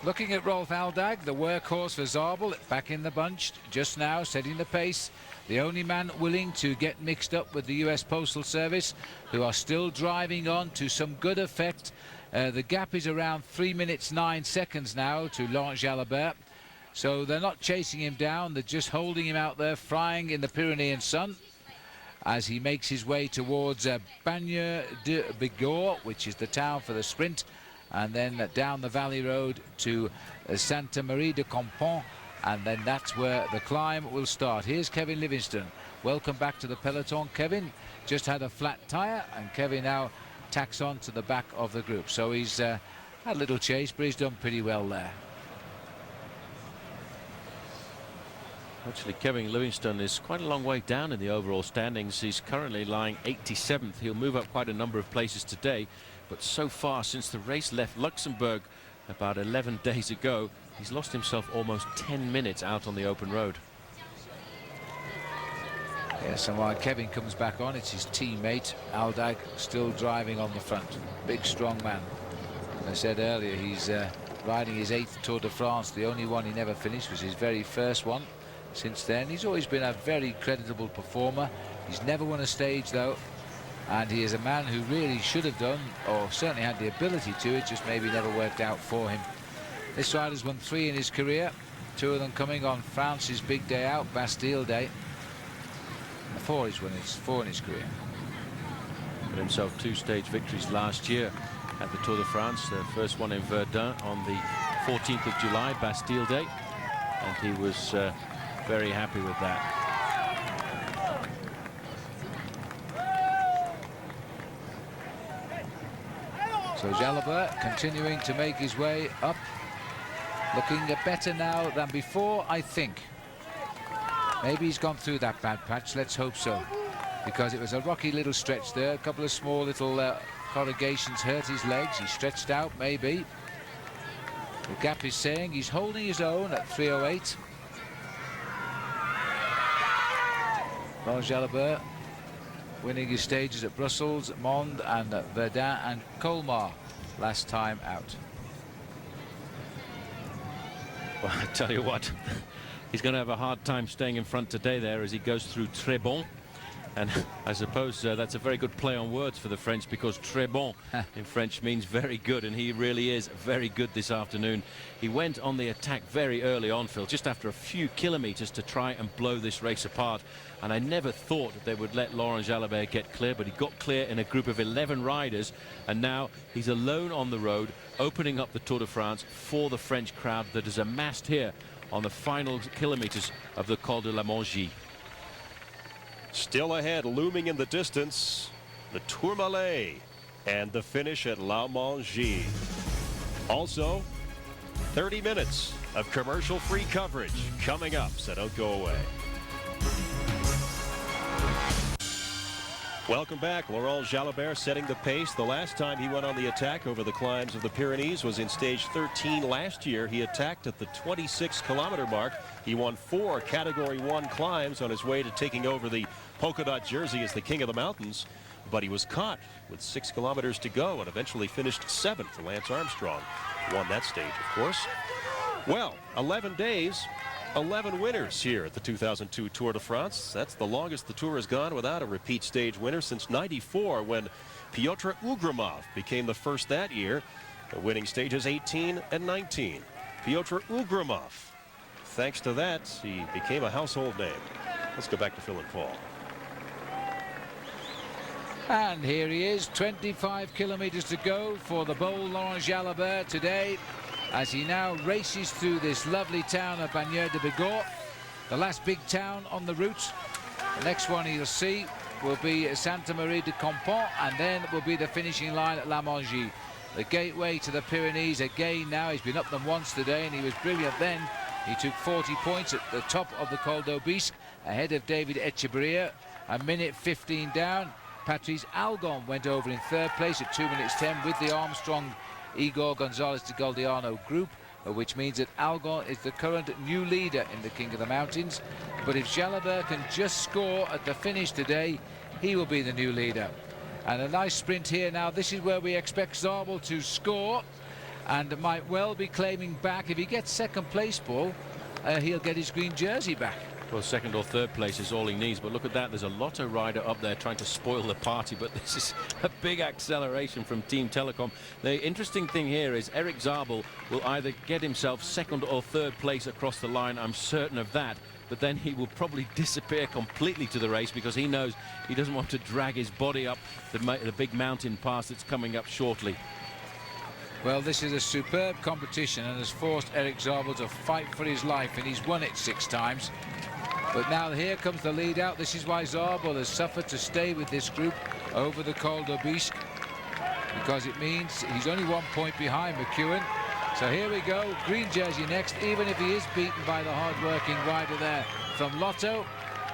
Looking at Rolf Aldag, the workhorse for Zabel, back in the bunch, just now setting the pace. The only man willing to get mixed up with the US Postal Service, who are still driving on to some good effect. The gap is around 3 minutes 9 seconds now to Laurent Jalabert. So they're not chasing him down, they're just holding him out there, frying in the Pyrenean sun as he makes his way towards Bagneux de Bigorre, which is the town for the sprint, and then down the valley road to Santa Marie de Compon, and then that's where the climb will start. Here's Kevin Livingston. Welcome back to the peloton, Kevin. Just had a flat tire, and Kevin now tacks on to the back of the group. So he's had a little chase, but he's done pretty well there. Actually, Kevin Livingston is quite a long way down in the overall standings. He's currently lying 87th. He'll move up quite a number of places today. But so far, since the race left Luxembourg about 11 days ago, he's lost himself almost 10 minutes out on the open road. Yes, and while Kevin comes back on, it's his teammate, Aldag, still driving on the front. Big, strong man. As I said earlier, he's riding his 8th Tour de France. The only one he never finished was his very first one. Since then, he's always been a very creditable performer. He's never won a stage, though. And he is a man who really should have done, or certainly had the ability to, it just maybe never worked out for him. This rider's won 3 in his career, 2 of them coming on France's big day out, Bastille Day. 4 he's won, 4 in his career. Got himself 2 stage victories last year at the Tour de France. The first one in Verdun on the 14th of July, Bastille Day. And he was very happy with that. So Jalabert continuing to make his way up, looking better now than before, I think. Maybe he's gone through that bad patch. Let's hope so, because it was a rocky little stretch there. A couple of small little corrugations hurt his legs. He stretched out, maybe. The gap is saying he's holding his own at 3:08. Laurent Jalabert winning his stages at Brussels, Mende and Verdun and Colmar last time out. Well, I tell you what, he's going to have a hard time staying in front today there as he goes through Très Bon. And I suppose that's a very good play on words for the French, because très bon in French means very good, and he really is very good this afternoon. He went on the attack very early on, Phil, just after a few kilometres to try and blow this race apart. And I never thought that they would let Laurent Jalabert get clear, but he got clear in a group of 11 riders, and now he's alone on the road, opening up the Tour de France for the French crowd that is amassed here on the final kilometres of the Col de la Mongie. Still ahead, looming in the distance, the Tourmalet and the finish at La Mongie. Also, 30 minutes of commercial-free coverage coming up, so don't go away. Welcome back. Laurent Jalabert setting the pace. The last time he went on the attack over the climbs of the Pyrenees was in stage 13 last year. He attacked at the 26-kilometer mark. He won 4 Category 1 climbs on his way to taking over the polka dot jersey as the king of the mountains, but he was caught with 6 kilometers to go and eventually finished 7th. Lance Armstrong won that stage, of course. Well, 11 days, 11 winners here at the 2002 Tour de France. That's the longest the Tour has gone without a repeat stage winner since '94, when Piotr Ugrimov became the first that year, winning stages 18 and 19. Piotr Ugrimov. Thanks to that, he became a household name. Let's go back to Phil and Paul. And here he is, 25 kilometers to go for the bold Laurent Jalabert today, as he now races through this lovely town of Bagnères de Bigorre, the last big town on the route. The next one he'll see will be Santa Marie de Campan, and then will be the finishing line at La Mongie, the gateway to the Pyrenees again. Now he's been up them once today, and he was brilliant then. He took 40 points at the top of the Col d'Aubisque, ahead of David Echeverria, a minute 15 down. Patrice Algon went over in 3rd place at 2 minutes 10 with the Armstrong Igor Gonzalez de Galdiano group, which means that Algon is the current new leader in the King of the Mountains. But if Jalabert can just score at the finish today, he will be the new leader. And a nice sprint here now. This is where we expect Zabel to score, and might well be claiming back. If he gets 2nd place, Paul, he'll get his green jersey back. Well, 2nd or 3rd place is all he needs, but look at that. There's a Lotto rider up there trying to spoil the party, but this is a big acceleration from Team Telecom. The interesting thing here is Eric Zabel will either get himself 2nd or 3rd place across the line, I'm certain of that, but then he will probably disappear completely to the race, because he knows he doesn't want to drag his body up the big mountain pass that's coming up shortly. Well, this is a superb competition and has forced Eric Zabel to fight for his life, and he's won it 6 times. But now here comes the lead out. This is why Zabel has suffered to stay with this group over the Col d'Aubisque, because it means he's only 1 point behind McEwen. So here we go, green jersey next, even if he is beaten by the hard-working rider there from Lotto.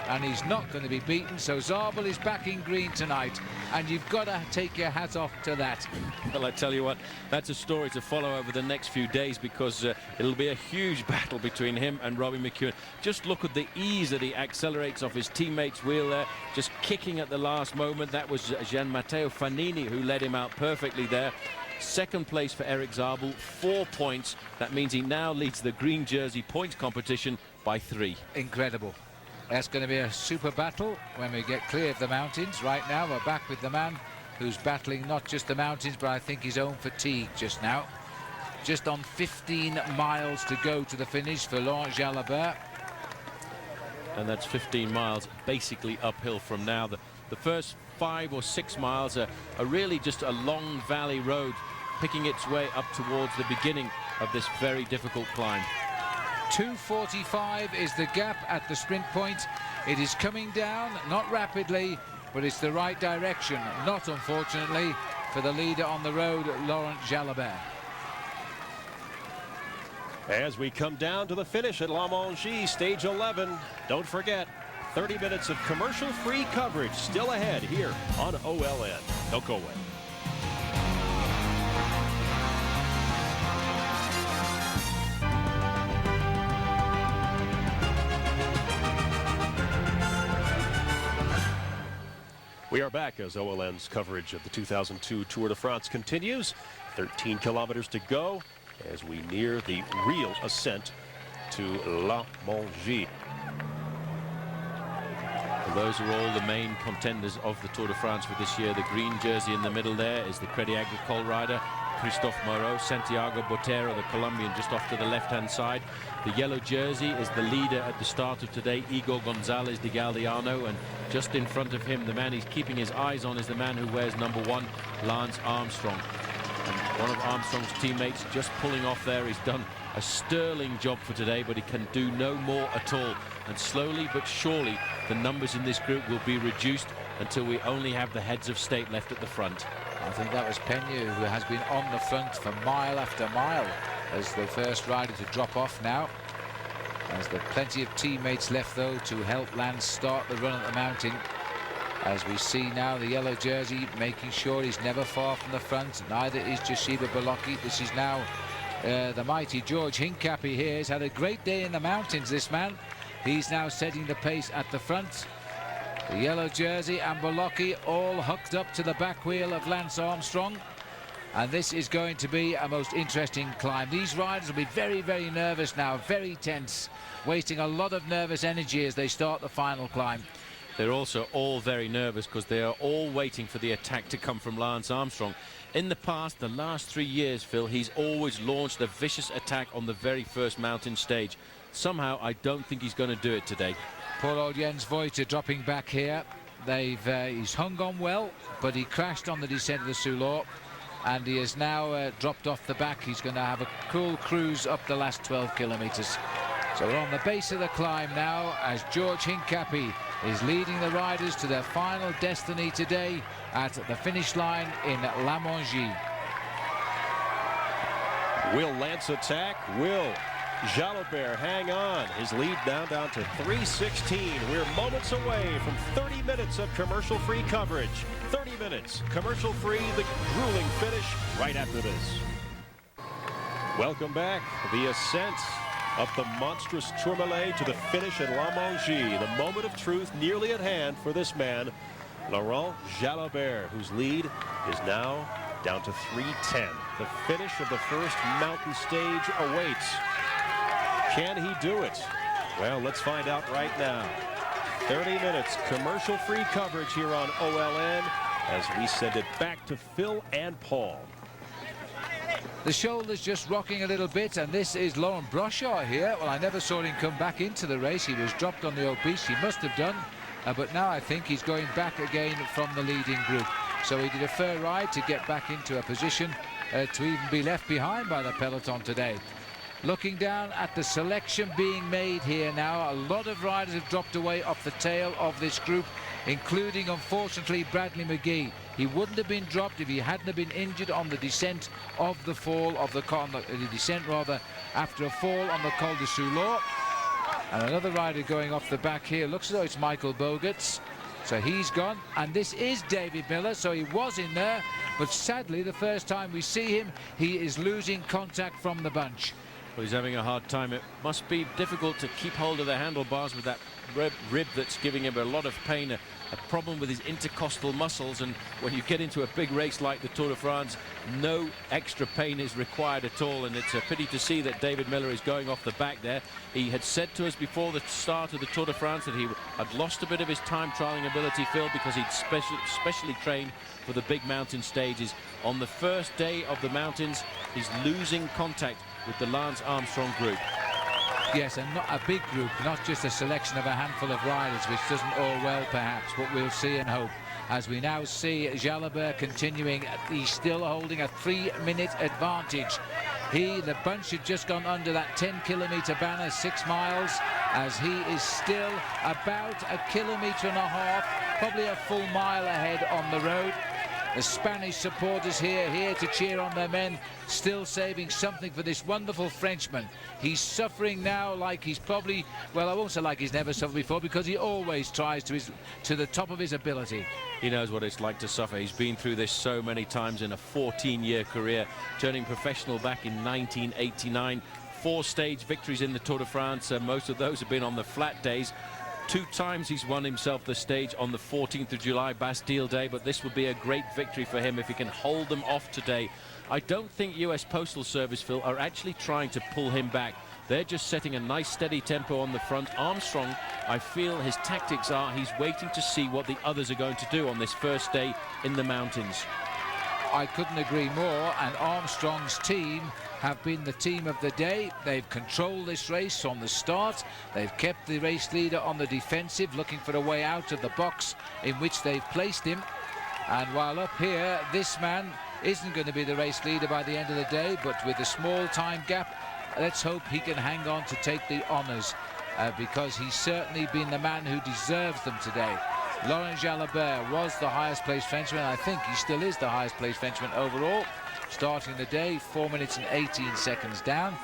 And he's not going to be beaten, so Zabel is back in green tonight, and you've got to take your hat off to that. Well, I tell you what, that's a story to follow over the next few days, because it'll be a huge battle between him and Robbie McEwen. Just look at the ease that he accelerates off his teammate's wheel there, just kicking at the last moment. That was Gian Matteo Fanini who led him out perfectly there. 2nd place for Eric Zabel, 4 points. That means he now leads the green jersey points competition by 3. Incredible. That's going to be a super battle when we get clear of the mountains. Right now we're back with the man who's battling not just the mountains, but I think his own fatigue just now. Just on 15 miles to go to the finish for Laurent Jalabert. And that's 15 miles basically uphill from now. The first 5 or 6 miles are really just a long valley road, picking its way up towards the beginning of this very difficult climb. 2:45 is the gap at the sprint point. It is coming down, not rapidly, but it's the right direction. Not, unfortunately, for the leader on the road, Laurent Jalabert. As we come down to the finish at La Mongie, stage 11, don't forget, 30 minutes of commercial-free coverage still ahead here on OLN. Don't go away. We are back as OLN's coverage of the 2002 Tour de France continues. 13 kilometers to go as we near the real ascent to La Mongie. Well, those are all the main contenders of the Tour de France for this year. The green jersey in the middle there is the Crédit Agricole rider, Christophe Moreau. Santiago Botero, the Colombian, just off to the left-hand side. The yellow jersey is the leader at the start of today, Igor Gonzalez de Galdeano, and just in front of him, the man he's keeping his eyes on is the man who wears number 1, Lance Armstrong. And one of Armstrong's teammates just pulling off there. He's done a sterling job for today, but he can do no more at all. And slowly but surely, the numbers in this group will be reduced until we only have the heads of state left at the front. I think that was Pena who has been on the front for mile after mile as the first rider to drop off now. As there are plenty of teammates left, though, to help Lance start the run at the mountain. As we see now the yellow jersey making sure he's never far from the front. Neither is Jashiba Bolocki. This is now the mighty George Hincapie here. He's had a great day in the mountains, this man. He's now setting the pace at the front. The yellow jersey and Bolocki all hooked up to the back wheel of Lance Armstrong. And this is going to be a most interesting climb. These riders will be very, very nervous now, very tense, wasting a lot of nervous energy as they start the final climb. They're also all very nervous because they are all waiting for the attack to come from Lance Armstrong. In the past, the last 3 years, Phil, he's always launched a vicious attack on the very first mountain stage. Somehow, I don't think he's going to do it today. Poor old Jens Voiter dropping back here. He's hung on well, but he crashed on the descent of the Soulor, and he has now dropped off the back. He's going to have a cool cruise up the last 12 kilometers. So we're on the base of the climb now as George Hincapie is leading the riders to their final destiny today at the finish line in La Mongie. Will Lance attack? Will Jalabert hang on? His lead now down to 3:16. We're moments away from 30 minutes of commercial-free coverage. 30 minutes, commercial-free, the grueling finish right after this. Welcome back. The ascent up the monstrous Tourmalet to the finish at La Mongie. The moment of truth nearly at hand for this man, Laurent Jalabert, whose lead is now down to 3:10. The finish of the first mountain stage awaits. Can he do it? Well, let's find out right now. 30 minutes commercial-free coverage here on OLN as we send it back to Phil and Paul. The shoulder's just rocking a little bit, and this is Laurent Brochard here. Well, I never saw him come back into the race. He was dropped on the obese. He must have done, but now I think he's going back again from the leading group. So he did a fair ride to get back into a position to even be left behind by the peloton today. Looking down at the selection being made here now, a lot of riders have dropped away off the tail of this group, including, unfortunately, Bradley McGee. He wouldn't have been dropped if he hadn't have been injured on the descent of the fall of the descent rather after a fall on the Col de Soulor. And another rider going off the back here. Looks as though it's Michael Bogarts. So he's gone, and this is David Miller. So he was in there, but sadly, the first time we see him, he is losing contact from the bunch. Well, he's having a hard time. It must be difficult to keep hold of the handlebars with that rib that's giving him a lot of pain, a problem with his intercostal muscles, and when you get into a big race like the Tour de France, no extra pain is required at all, and it's a pity to see that David Miller is going off the back there. He had said to us before the start of the Tour de France that he had lost a bit of his time trialing ability, Phil, because he'd specially trained for the big mountain stages. On the first day of the mountains, he's losing contact with the Lance Armstrong group. Yes, and not a big group, not just a selection of a handful of riders, which doesn't all well perhaps, but we'll see and hope. As we now see Jalabert continuing, he's still holding a 3-minute advantage. The bunch had just gone under that 10-kilometer banner, 6 miles, as he is still about 1.5 kilometers, probably a full mile ahead on the road. The Spanish supporters here to cheer on their men, still saving something for this wonderful Frenchman. He's suffering now like he's probably, well, I won't say like he's never suffered before, because he always tries to the top of his ability. He knows what it's like to suffer. He's been through this so many times in a 14-year career, turning professional back in 1989. 4 stage victories in the Tour de France. Most of those have been on the flat days. 2 times he's won himself the stage on the 14th of July, Bastille Day, but this would be a great victory for him if he can hold them off today. I don't think US Postal Service, Phil, are actually trying to pull him back. They're just setting a nice steady tempo on the front. Armstrong, I feel his tactics are he's waiting to see what the others are going to do on this first day in the mountains. I couldn't agree more, and Armstrong's team have been the team of the day. They've controlled this race from the start. They've kept the race leader on the defensive, looking for a way out of the box in which they've placed him. And while up here, this man isn't going to be the race leader by the end of the day, but with a small time gap, let's hope he can hang on to take the honours, because he's certainly been the man who deserves them today. Laurent Jalabert was the highest placed Frenchman. I think he still is the highest placed Frenchman overall. Starting the day 4 minutes and 18 seconds down.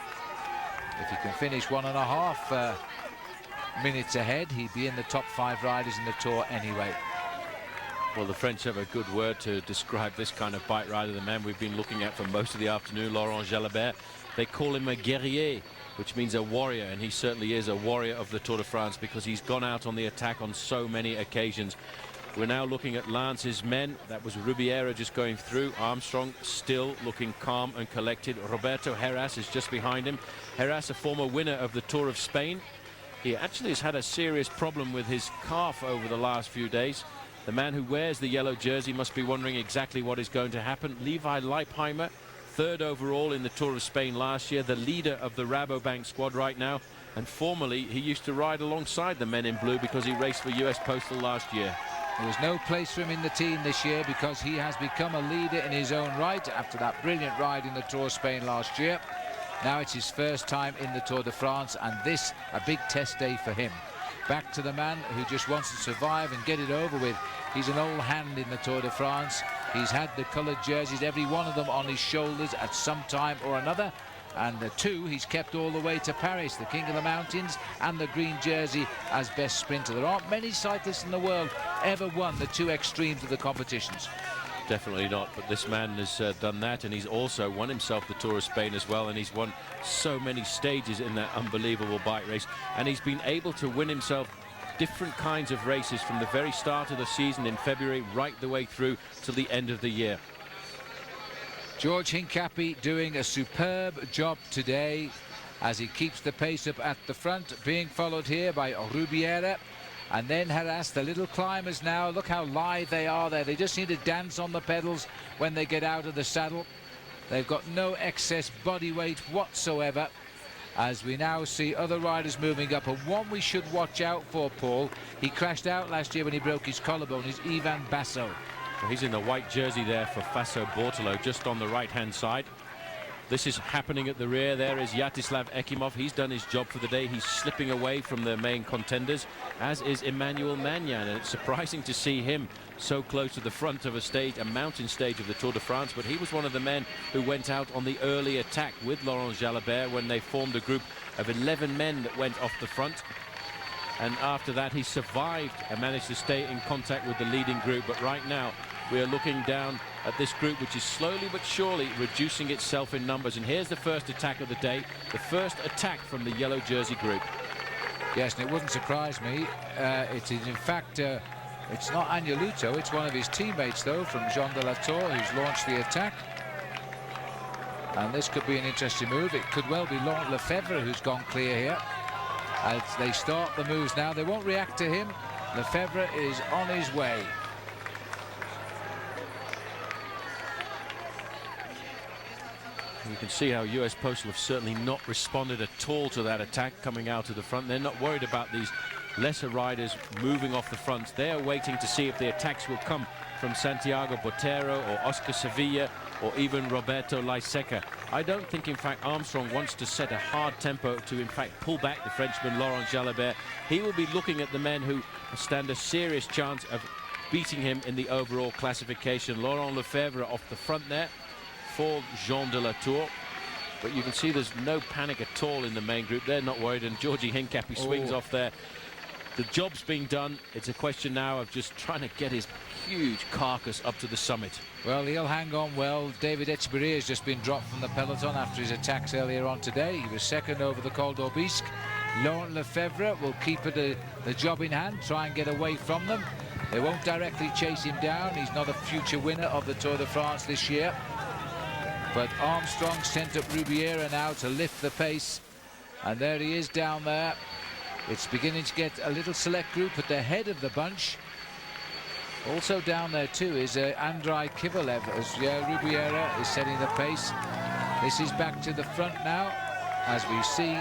If he can finish 1.5 minutes ahead, he'd be in the top 5 riders in the Tour anyway. Well, the French have a good word to describe this kind of bike rider, the man we've been looking at for most of the afternoon, Laurent Jalabert. They call him a guerrier, which means a warrior, and he certainly is a warrior of the Tour de France because he's gone out on the attack on so many occasions. We're now looking at Lance's men. That was Rubiera just going through. Armstrong still looking calm and collected. Roberto Heras is just behind him. Heras, a former winner of the Tour of Spain. He actually has had a serious problem with his calf over the last few days. The man who wears the yellow jersey must be wondering exactly what is going to happen. Levi Leipheimer, 3rd overall in the Tour of Spain last year, the leader of the Rabobank squad right now, and formerly he used to ride alongside the men in blue because he raced for US Postal last year. There was no place for him in the team this year because he has become a leader in his own right after that brilliant ride in the Tour of Spain last year. Now it's his first time in the Tour de France, and this a big test day for him. Back to the man who just wants to survive and get it over with. He's an old hand in the Tour de France. He's had the coloured jerseys, every one of them on his shoulders at some time or another. And the 2 he's kept all the way to Paris, the King of the Mountains and the green jersey as best sprinter. There aren't many cyclists in the world ever won the 2 extremes of the competitions. Definitely not, but this man has done that, and he's also won himself the Tour of Spain as well, and he's won so many stages in that unbelievable bike race, and he's been able to win himself different kinds of races from the very start of the season in February right the way through to the end of the year. George Hincapie doing a superb job today as he keeps the pace up at the front, being followed here by Rubiera. And then Heras, the little climbers now, look how lithe they are there. They just need to dance on the pedals when they get out of the saddle. They've got no excess body weight whatsoever, as we now see other riders moving up. And one we should watch out for, Paul, he crashed out last year when he broke his collarbone, is Ivan Basso. Well, he's in the white jersey there for Faso Bortolo, just on the right-hand side. This is happening at the rear. There is Yatislav Ekimov. He's done his job for the day. He's slipping away from the main contenders, as is Emmanuel Magnan. And it's surprising to see him so close to the front of a stage, a mountain stage of the Tour de France. But he was one of the men who went out on the early attack with Laurent Jalabert when they formed a group of 11 men that went off the front. And after that, he survived and managed to stay in contact with the leading group. But right now, we are looking down at this group, which is slowly but surely reducing itself in numbers. And here's the first attack of the day, the first attack from the yellow jersey group. Yes, and it wouldn't surprise me. It is, in fact, it's not Agneluto. It's one of his teammates, though, from Jean de la Tour, who's launched the attack. And this could be an interesting move. It could well be Laurent Lefebvre who's gone clear here. As they start the moves now, they won't react to him. Lefebvre is on his way. You can see how US Postal have certainly not responded at all to that attack coming out of the front. They're not worried about these lesser riders moving off the front. They're waiting to see if the attacks will come from Santiago Botero or Oscar Sevilla or even Roberto Laiseca. I don't think, in fact, Armstrong wants to set a hard tempo to, in fact, pull back the Frenchman Laurent Jalabert. He will be looking at the men who stand a serious chance of beating him in the overall classification. Laurent Lefebvre off the front there for Jean de la Tour. But you can see there's no panic at all in the main group. They're not worried, and Georgie Hincapie swings off there. The job's being done. It's a question now of just trying to get his huge carcass up to the summit. Well, he'll hang on well. David Etcheberry has just been dropped from the peloton after his attacks earlier on today. He was second over the Col d'Aubisque. Laurent Lefebvre will keep the job in hand, try and get away from them. They won't directly chase him down. He's not a future winner of the Tour de France this year. But Armstrong sent up Rubiera now to lift the pace. And there he is down there. It's beginning to get a little select group at the head of the bunch. Also down there too is Andrei Kivilev as Rubiera is setting the pace. This is back to the front now as we see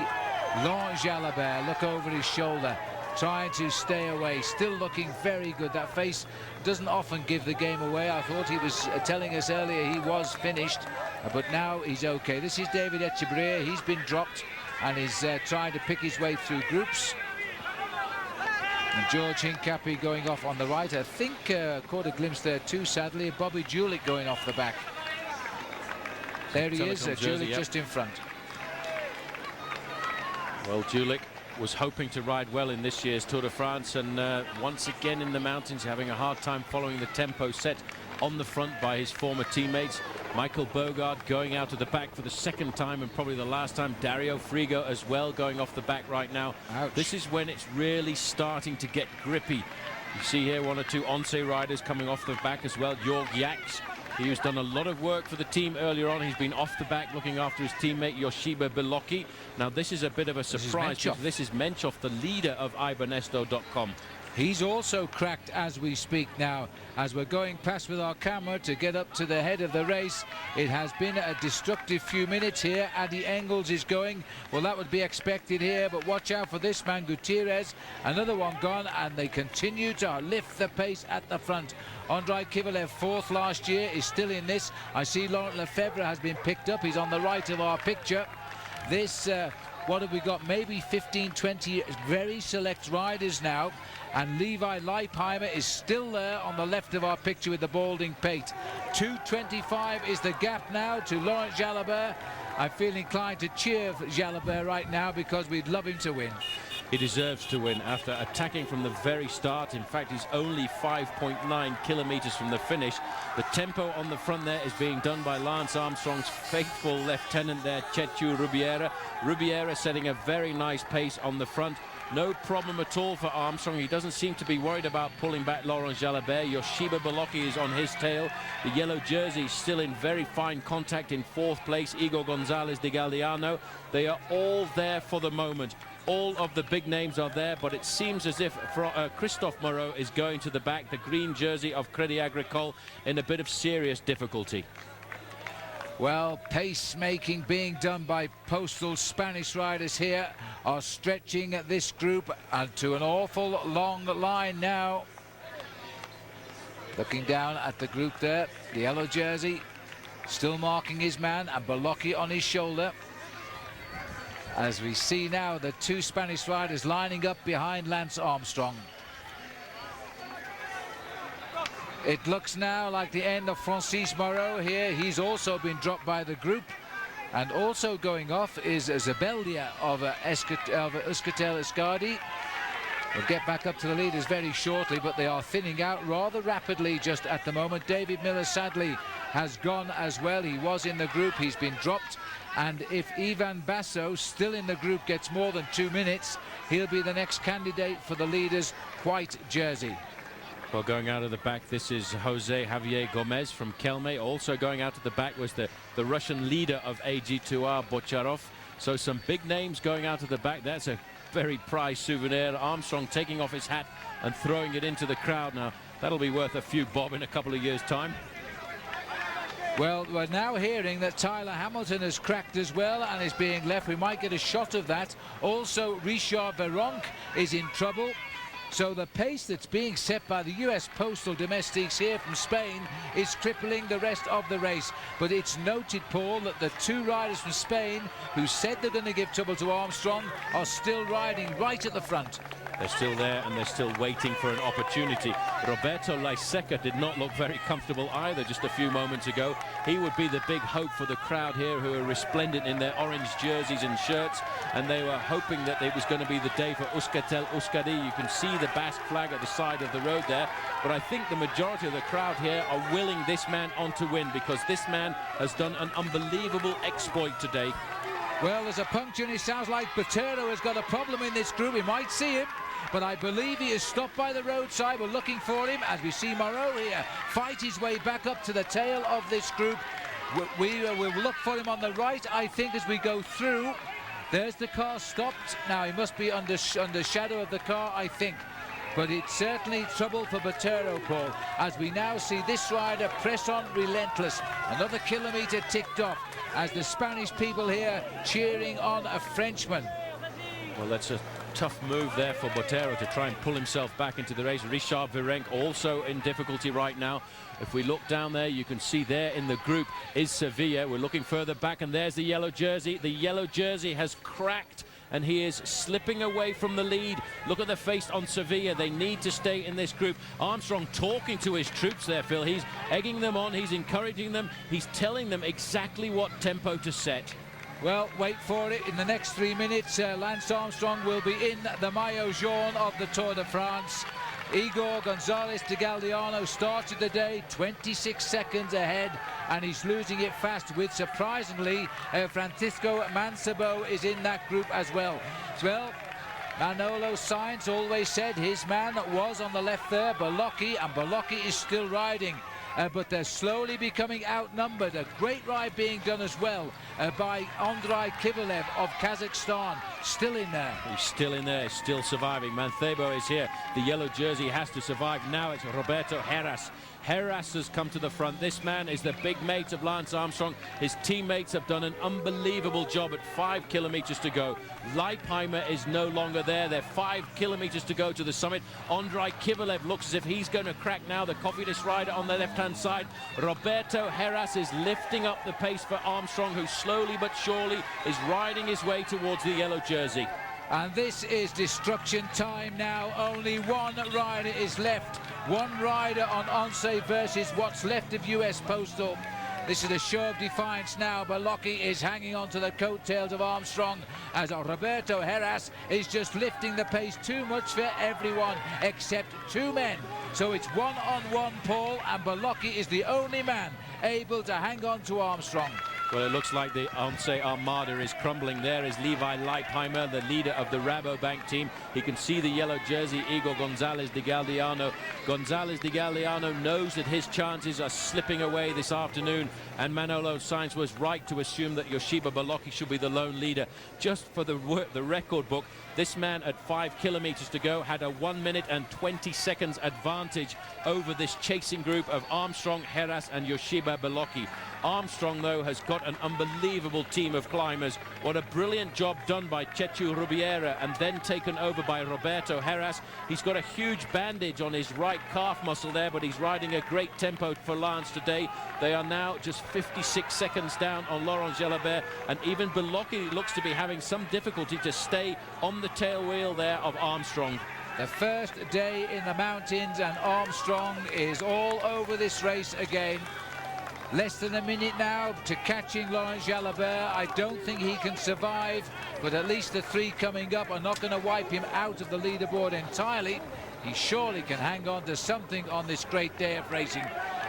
Laurent Jalabert look over his shoulder, trying to stay away, still looking very good. That face doesn't often give the game away. I thought he was telling us earlier he was finished, but now he's okay. This is David Etcheberry. He's been dropped and is trying to pick his way through groups. And George Hincapie going off on the right. I think caught a glimpse there too, sadly. Bobby Julich going off the back. There he is, Julich just in front. Well, Julich was hoping to ride well in this year's Tour de France, and once again in the mountains having a hard time following the tempo set on the front by his former teammates. Michael Bogard going out of the back for the second time and probably the last time. Dario Frigo as well going off the back right now. Ouch. This is when it's really starting to get grippy. You see here one or two Once riders coming off the back as well. Jörg Jaks, he's done a lot of work for the team earlier on. He's been off the back looking after his teammate Yoshiba Belocchi. Now this is a bit of a surprise. This is Menchoff, the leader of iBernesto.com. He's also cracked as we speak now, as we're going past with our camera to get up to the head of the race. It has been a destructive few minutes here. Adi Engels is going. Well, that would be expected here, but watch out for this man, Gutierrez. Another one gone, and they continue to lift the pace at the front. Andrei Kivilev, fourth last year, is still in this. I see Laurent Lefebvre has been picked up. He's on the right of our picture. This, what have we got? Maybe 15, 20 very select riders now. And Levi Leipheimer is still there on the left of our picture with the balding pate. 2:25 is the gap now to Laurent Jalabert. I feel inclined to cheer for Jalabert right now because we'd love him to win. He deserves to win after attacking from the very start. In fact, he's only 5.9 kilometers from the finish. The tempo on the front there is being done by Lance Armstrong's faithful lieutenant there, Tchetchu Rubiera. Rubiera setting a very nice pace on the front. No problem at all for Armstrong. He doesn't seem to be worried about pulling back Laurent Jalabert. Yoshiba Belocchi is on his tail. The yellow jersey still in very fine contact in fourth place. Igor Gonzalez de Galdiano. They are all there for the moment. All of the big names are there, but it seems as if Christophe Moreau is going to the back. The green jersey of Crédit Agricole in a bit of serious difficulty. Well, pace-making being done by Postal. Spanish riders here are stretching this group to an awful long line now. Looking down at the group there, the yellow jersey still marking his man, and Belocchi on his shoulder. As we see now the two Spanish riders lining up behind Lance Armstrong. It looks now like the end of Francis Moreau here. He's also been dropped by the group. And also going off is Zabeldia of Euskaltel Euskadi. We'll get back up to the leaders very shortly, but they are thinning out rather rapidly just at the moment. David Miller sadly has gone as well. He was in the group, he's been dropped. And if Ivan Basso, still in the group, gets more than 2 minutes, he'll be the next candidate for the leaders' white jersey. Well, going out of the back, this is Jose Javier Gomez from Kelme. Also going out of the back was the Russian leader of AG2R, Bocharov. So some big names going out of the back. That's a very prized souvenir. Armstrong taking off his hat and throwing it into the crowd. Now, that'll be worth a few bob in a couple of years' time. Well, we're now hearing that Tyler Hamilton has cracked as well and is being left. We might get a shot of that. Also, Richard Veronk is in trouble. So the pace that's being set by the US Postal Domestiques here from Spain is crippling the rest of the race. But it's noted, Paul, that the two riders from Spain who said they're going to give trouble to Armstrong are still riding right at the front. They're still there and they're still waiting for an opportunity. Roberto Laiseca did not look very comfortable either just a few moments ago. He would be the big hope for the crowd here, who are resplendent in their orange jerseys and shirts, and they were hoping that it was going to be the day for Euskaltel Euskadi. You can see the Basque flag at the side of the road there, but I think the majority of the crowd here are willing this man on to win, because this man has done an unbelievable exploit today. Well, there's a puncture, and it sounds like Botero has got a problem in this group. We might see him, but I believe he is stopped by the roadside. We're looking for him as we see Moreau here fight his way back up to the tail of this group. We will look for him on the right, I think, as we go through. There's the car stopped. Now he must be under shadow of the car, I think. But it's certainly trouble for Botero, Paul, as we now see this rider press on relentless. Another kilometre ticked off as the Spanish people here cheering on a Frenchman. Well, that's a tough move there for Botero to try and pull himself back into the race. Richard Virenque also in difficulty right now. If we look down there, you can see there in the group is Sevilla. We're looking further back, and there's the yellow jersey. The yellow jersey has cracked, and he is slipping away from the lead. Look at the face on Sevilla. They need to stay in this group. Armstrong talking to his troops there, Phil. He's egging them on. He's encouraging them. He's telling them exactly what tempo to set. Well, wait for it. In the next 3 minutes, Lance Armstrong will be in the maillot jaune of the Tour de France. Igor Gonzalez de Galdeano started the day 26 seconds ahead, and he's losing it fast with, surprisingly, Francisco Mancebo is in that group as well. Manolo Sainz always said his man was on the left there, Bolocki, and Bolocki is still riding. But they're slowly becoming outnumbered. A great ride being done as well by Andrei Kivilev of Kazakhstan, still in there. He's still in there, still surviving. Mancebo is here. The yellow jersey has to survive. Now it's Roberto Heras. Heras has come to the front. This man is the big mate of Lance Armstrong. His teammates have done an unbelievable job at 5 kilometers to go. Leipheimer is no longer there. They're 5 kilometers to go to the summit. Andrei Kivilev looks as if he's going to crack now. The Cofidis rider on the left-hand side. Roberto Heras is lifting up the pace for Armstrong, who slowly but surely is riding his way towards the yellow jersey. And this is destruction time now. Only one rider is left. One rider on Once versus what's left of US Postal. This is a show of defiance now. Bolocki is hanging on to the coattails of Armstrong as Roberto Heras is just lifting the pace too much for everyone except 2 men. So it's one-on-one, Paul, and Bolocki is the only man able to hang on to Armstrong. Well, it looks like the Once Armada is crumbling. There is Levi Leipheimer, the leader of the Rabobank team. He can see the yellow jersey, Igor Gonzalez de Galdeano. Gonzalez de Galdeano knows that his chances are slipping away this afternoon, and Manolo Sainz was right to assume that Yoshiba Bolocki should be the lone leader. Just for the record book, this man at 5 kilometers to go had a 1 minute and 20 seconds advantage over this chasing group of Armstrong, Heras and Yoshiba Bolocki. Armstrong, though, has got an unbelievable team of climbers. What a brilliant job done by Chechu Rubiera, and then taken over by Roberto Heras. He's got a huge bandage on his right calf muscle there, but he's riding a great tempo for Lance today. They are now just 56 seconds down on Laurent Jalabert, and even Bolocki looks to be having some difficulty to stay on the tail wheel there of Armstrong. The first day in the mountains, and Armstrong is all over this race again. Less than a minute now to catching Laurent Jalabert. I don't think he can survive, but at least the 3 coming up are not going to wipe him out of the leaderboard entirely. He surely can hang on to something on this great day of racing.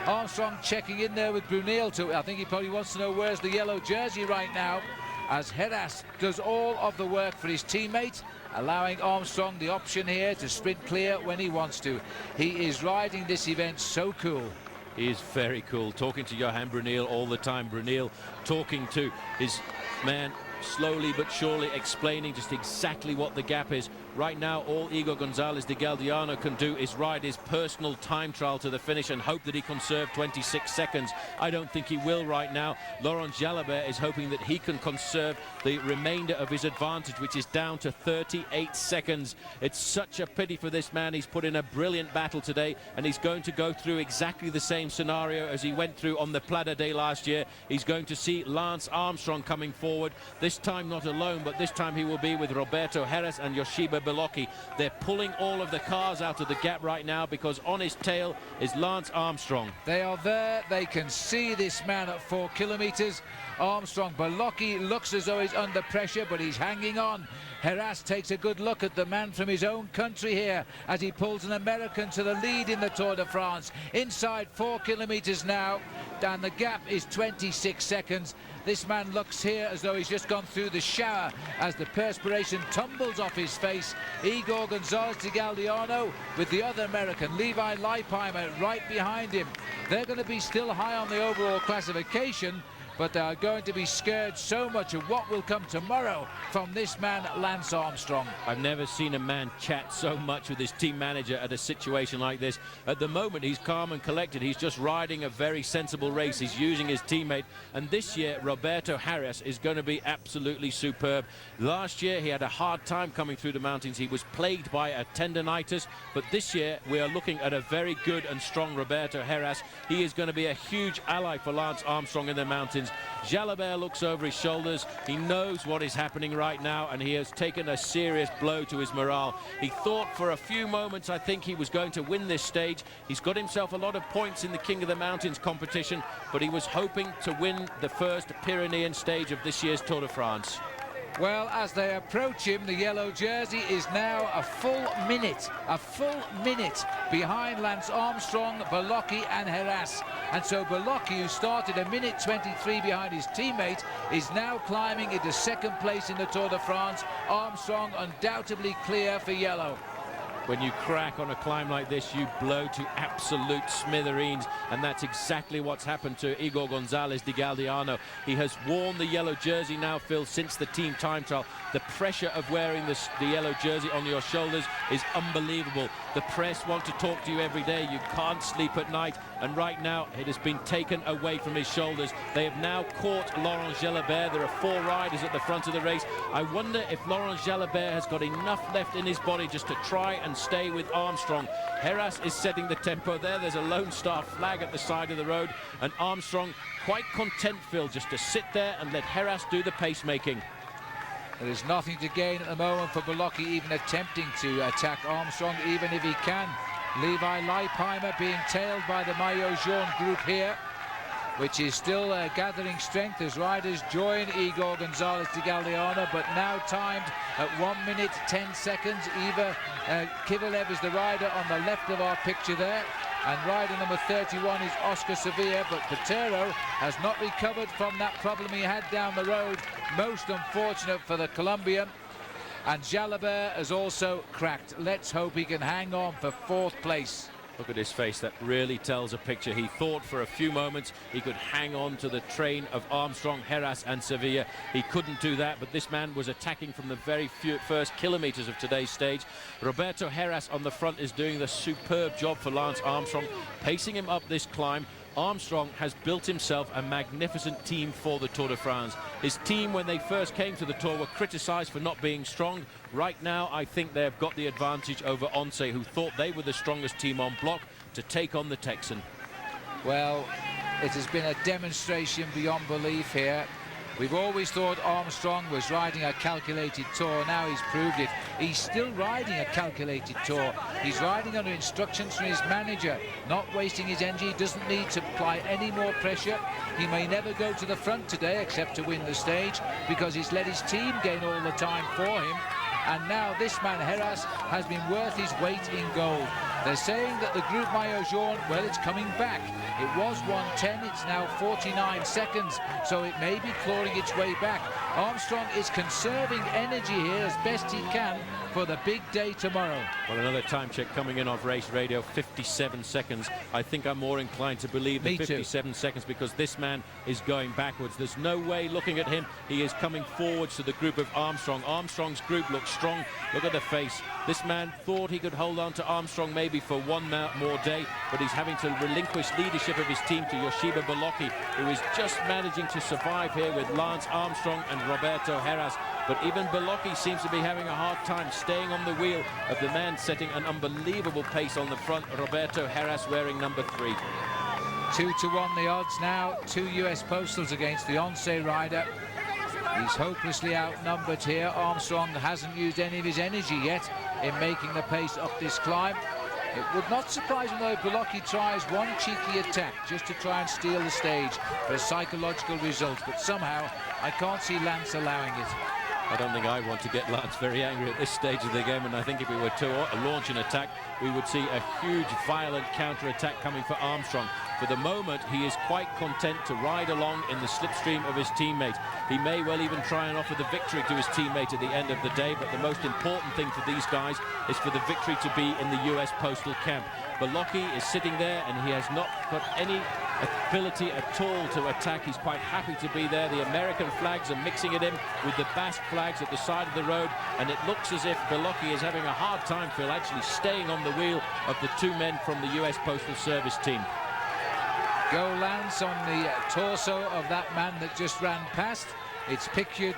Armstrong checking in there with Brunel too. I think he probably wants to know where's the yellow jersey right now, as Heras does all of the work for his teammate, allowing Armstrong the option here to sprint clear when he wants to. He is riding this event so cool. He is very cool, talking to Johan Brunel all the time. Brunel talking to his man, slowly but surely explaining just exactly what the gap is. Right now, all Igor Gonzalez de Galdeano can do is ride his personal time trial to the finish and hope that he conserve 26 seconds. I don't think he will right now. Laurent Jalabert is hoping that he can conserve the remainder of his advantage, which is down to 38 seconds. It's such a pity for this man. He's put in a brilliant battle today, and he's going to go through exactly the same scenario as he went through on the Plata Day last year. He's going to see Lance Armstrong coming forward. This time not alone, but this time he will be with Roberto Heras and Yoshiba Belocchi. They're pulling all of the cars out of the gap right now because on his tail is Lance Armstrong. They are there. They can see this man at 4 kilometers. Armstrong, Belocchi looks as though he's under pressure, but he's hanging on. Heras takes a good look at the man from his own country here as he pulls an American to the lead in the Tour de France. Inside 4 kilometers now, and the gap is 26 seconds. This man looks here as though he's just gone through the shower as the perspiration tumbles off his face. Igor Gonzalez de Galdeano with the other American, Levi Leipheimer, right behind him. They're going to be still high on the overall classification, but they are going to be scared so much of what will come tomorrow from this man, Lance Armstrong. I've never seen a man chat so much with his team manager at a situation like this. At the moment, he's calm and collected. He's just riding a very sensible race. He's using his teammate. And this year, Roberto Heras is going to be absolutely superb. Last year, he had a hard time coming through the mountains. He was plagued by a tendonitis. But this year, we are looking at a very good and strong Roberto Heras. He is going to be a huge ally for Lance Armstrong in the mountains. Jalabert looks over his shoulders. He knows what is happening right now, and he has taken a serious blow to his morale. He thought for a few moments, I think, he was going to win this stage. He's got himself a lot of points in the King of the Mountains competition, but he was hoping to win the first Pyrenean stage of this year's Tour de France. Well, as they approach him, the yellow jersey is now a full minute behind Lance Armstrong, Belocchi and Heras. And so Belocchi, who started a minute 23 behind his teammate, is now climbing into second place in the Tour de France. Armstrong undoubtedly clear for yellow. When you crack on a climb like this, you blow to absolute smithereens, and that's exactly what's happened to Igor Gonzalez de Galdeano. He has worn the yellow jersey now, Phil, since the team time trial. The pressure of wearing the yellow jersey on your shoulders is unbelievable. The press want to talk to you every day. You can't sleep at night, and right now it has been taken away from his shoulders. They have now caught Laurent Jalabert. There are 4 riders at the front of the race. I wonder if Laurent Jalabert has got enough left in his body just to try and stay with Armstrong. Heras is setting the tempo there. There's a Lone Star flag at the side of the road, and Armstrong quite content, Phil, just to sit there and let Heras do the pacemaking. There is nothing to gain at the moment for Belocchi even attempting to attack Armstrong, even if he can. Levi Leipheimer being tailed by the Maillot Jaune group here, which is still gathering strength as riders join Igor Gonzalez de Galdeano, but now timed at 1 minute 10 seconds. Iva Kivilev is the rider on the left of our picture there, and rider number 31 is Oscar Sevilla, but Patero has not recovered from that problem he had down the road. Most unfortunate for the Colombian. And Jalabert has also cracked. Let's hope he can hang on for 4th place. Look at his face. That really tells a picture. He thought for a few moments he could hang on to the train of Armstrong, Heras and Sevilla. He couldn't do that, but this man was attacking from the very first kilometers of today's stage. Roberto Heras on the front is doing the superb job for Lance Armstrong, pacing him up this climb. Armstrong has built himself a magnificent team for the Tour de France. His team, when they first came to the Tour, were criticised for not being strong. Right now, I think they have got the advantage over Once, who thought they were the strongest team on block, to take on the Texan. Well, it has been a demonstration beyond belief here. We've always thought Armstrong was riding a calculated tour. Now he's proved it. He's still riding a calculated tour. He's riding under instructions from his manager, not wasting his energy. He doesn't need to apply any more pressure. He may never go to the front today except to win the stage, because he's let his team gain all the time for him. And now this man, Heras, has been worth his weight in gold. They're saying that the Group Maillot Jaune, well, it's coming back. It was 1:10, it's now 49 seconds, so it may be clawing its way back. Armstrong is conserving energy here as best he can for the big day tomorrow. Well, another time check coming in off race radio, 57 seconds. I think I'm more inclined to believe the 57 seconds, because this man is going backwards. There's no way, looking at him, he is coming forwards to the group of Armstrong. Armstrong's group looks strong. Look at the face. This man thought he could hold on to Armstrong maybe for one more day, but he's having to relinquish leadership of his team to Yoshiba Belocchi, who is just managing to survive here with Lance Armstrong and Roberto Heras. But even Belocchi seems to be having a hard time staying on the wheel of the man setting an unbelievable pace on the front, Roberto Heras, wearing number 3. 2-1 the odds now. 2 US Postals against the Once rider. He's hopelessly outnumbered here. Armstrong hasn't used any of his energy yet in making the pace up this climb. It would not surprise me though Biloki tries one cheeky attack just to try and steal the stage for a psychological result, but somehow I can't see Lance allowing it. I don't think I want to get Lance very angry at this stage of the game, and I think if we were to launch an attack, we would see a huge, violent counter-attack coming for Armstrong. For the moment, he is quite content to ride along in the slipstream of his teammate. He may well even try and offer the victory to his teammate at the end of the day, but the most important thing for these guys is for the victory to be in the US Postal camp. Biloki is sitting there, and he has not got any ability at all to attack. He's quite happy to be there. The American flags are mixing it in with the Basque flags at the side of the road, and it looks as if Biloki is having a hard time, Phil, actually staying on the wheel of the two men from the US Postal Service team. Go Lance on the torso of that man that just ran past. It's pick your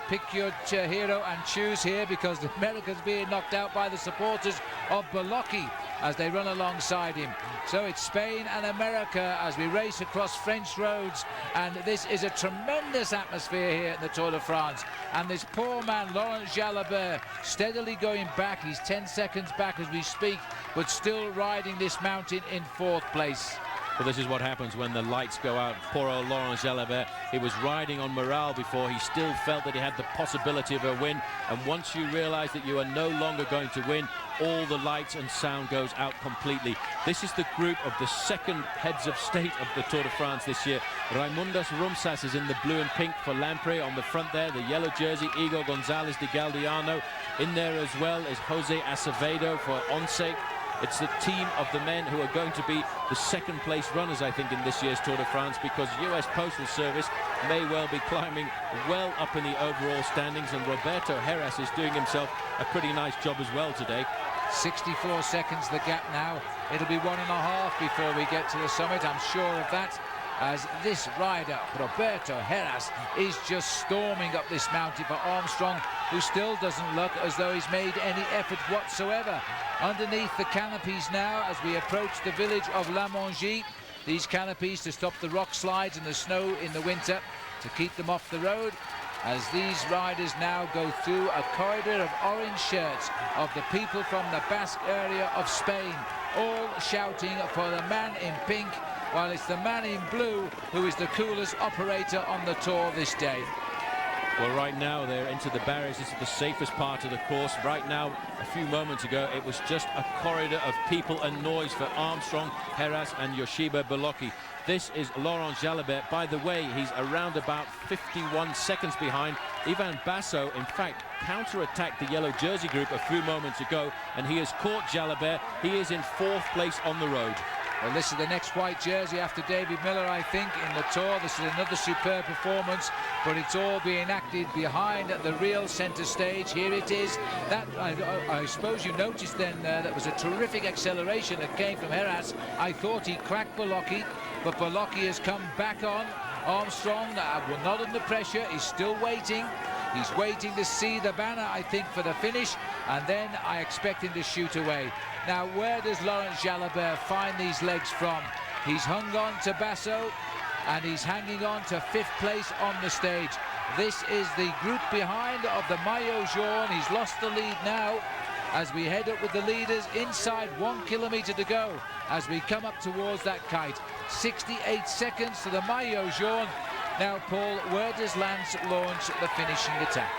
hero and choose here, because the Americans being knocked out by the supporters of Biloki as they run alongside him. So it's Spain and America as we race across French roads, and this is a tremendous atmosphere here at the Tour de France. And this poor man, Laurent Jalabert, steadily going back. He's 10 seconds back as we speak, but still riding this mountain in 4th place. Well, this is what happens when the lights go out. Poor old Laurent Jalabert, he was riding on morale before. He still felt that he had the possibility of a win, and once you realize that you are no longer going to win, all the lights and sound goes out completely. This is the group of the second heads of state of the Tour de France this year. Raimundas Rumsas is in the blue and pink for Lampre. On the front there, the yellow jersey, Igor Gonzalez de Galdiano. In there as well is Jose Acevedo for Once. It's the team of the men who are going to be the second place runners, I think, in this year's Tour de France, because US Postal Service may well be climbing well up in the overall standings, and Roberto Heras is doing himself a pretty nice job as well today. 64 seconds the gap now. It'll be 1.5 before we get to the summit, I'm sure of that, as this rider, Roberto Heras, is just storming up this mountain for Armstrong, who still doesn't look as though he's made any effort whatsoever. Underneath the canopies now, as we approach the village of La Mongie, these canopies to stop the rock slides and the snow in the winter, to keep them off the road, as these riders now go through a corridor of orange shirts of the people from the Basque area of Spain, all shouting for the man in pink, while it's the man in blue who is the coolest operator on the Tour this day. Well, right now they're into the barriers. This is the safest part of the course. Right now, a few moments ago, it was just a corridor of people and noise for Armstrong, Heras and Yoshiba Biloki. This is Laurent Jalabert. By the way, he's around about 51 seconds behind. Ivan Basso, in fact, counter-attacked the yellow jersey group a few moments ago, and he has caught Jalabert. He is in 4th place on the road. Well, this is the next white jersey after David Miller, I think, in the Tour. This is another superb performance, but it's all being acted behind the real centre stage. Here it is. That I suppose you noticed then that was a terrific acceleration that came from Heras. I thought he cracked Biloki, but Biloki has come back on. Armstrong, not under pressure, is still waiting. He's waiting to see the banner, I think, for the finish, and then I expect him to shoot away. Now, where does Laurent Jalabert find these legs from? He's hung on to Basso, and he's hanging on to 5th place on the stage. This is the group behind of the Maillot Jaune. He's lost the lead now as we head up with the leaders inside 1 kilometre to go as we come up towards that kite. 68 seconds to the Maillot Jaune. Now, Paul, where does Lance launch the finishing attack?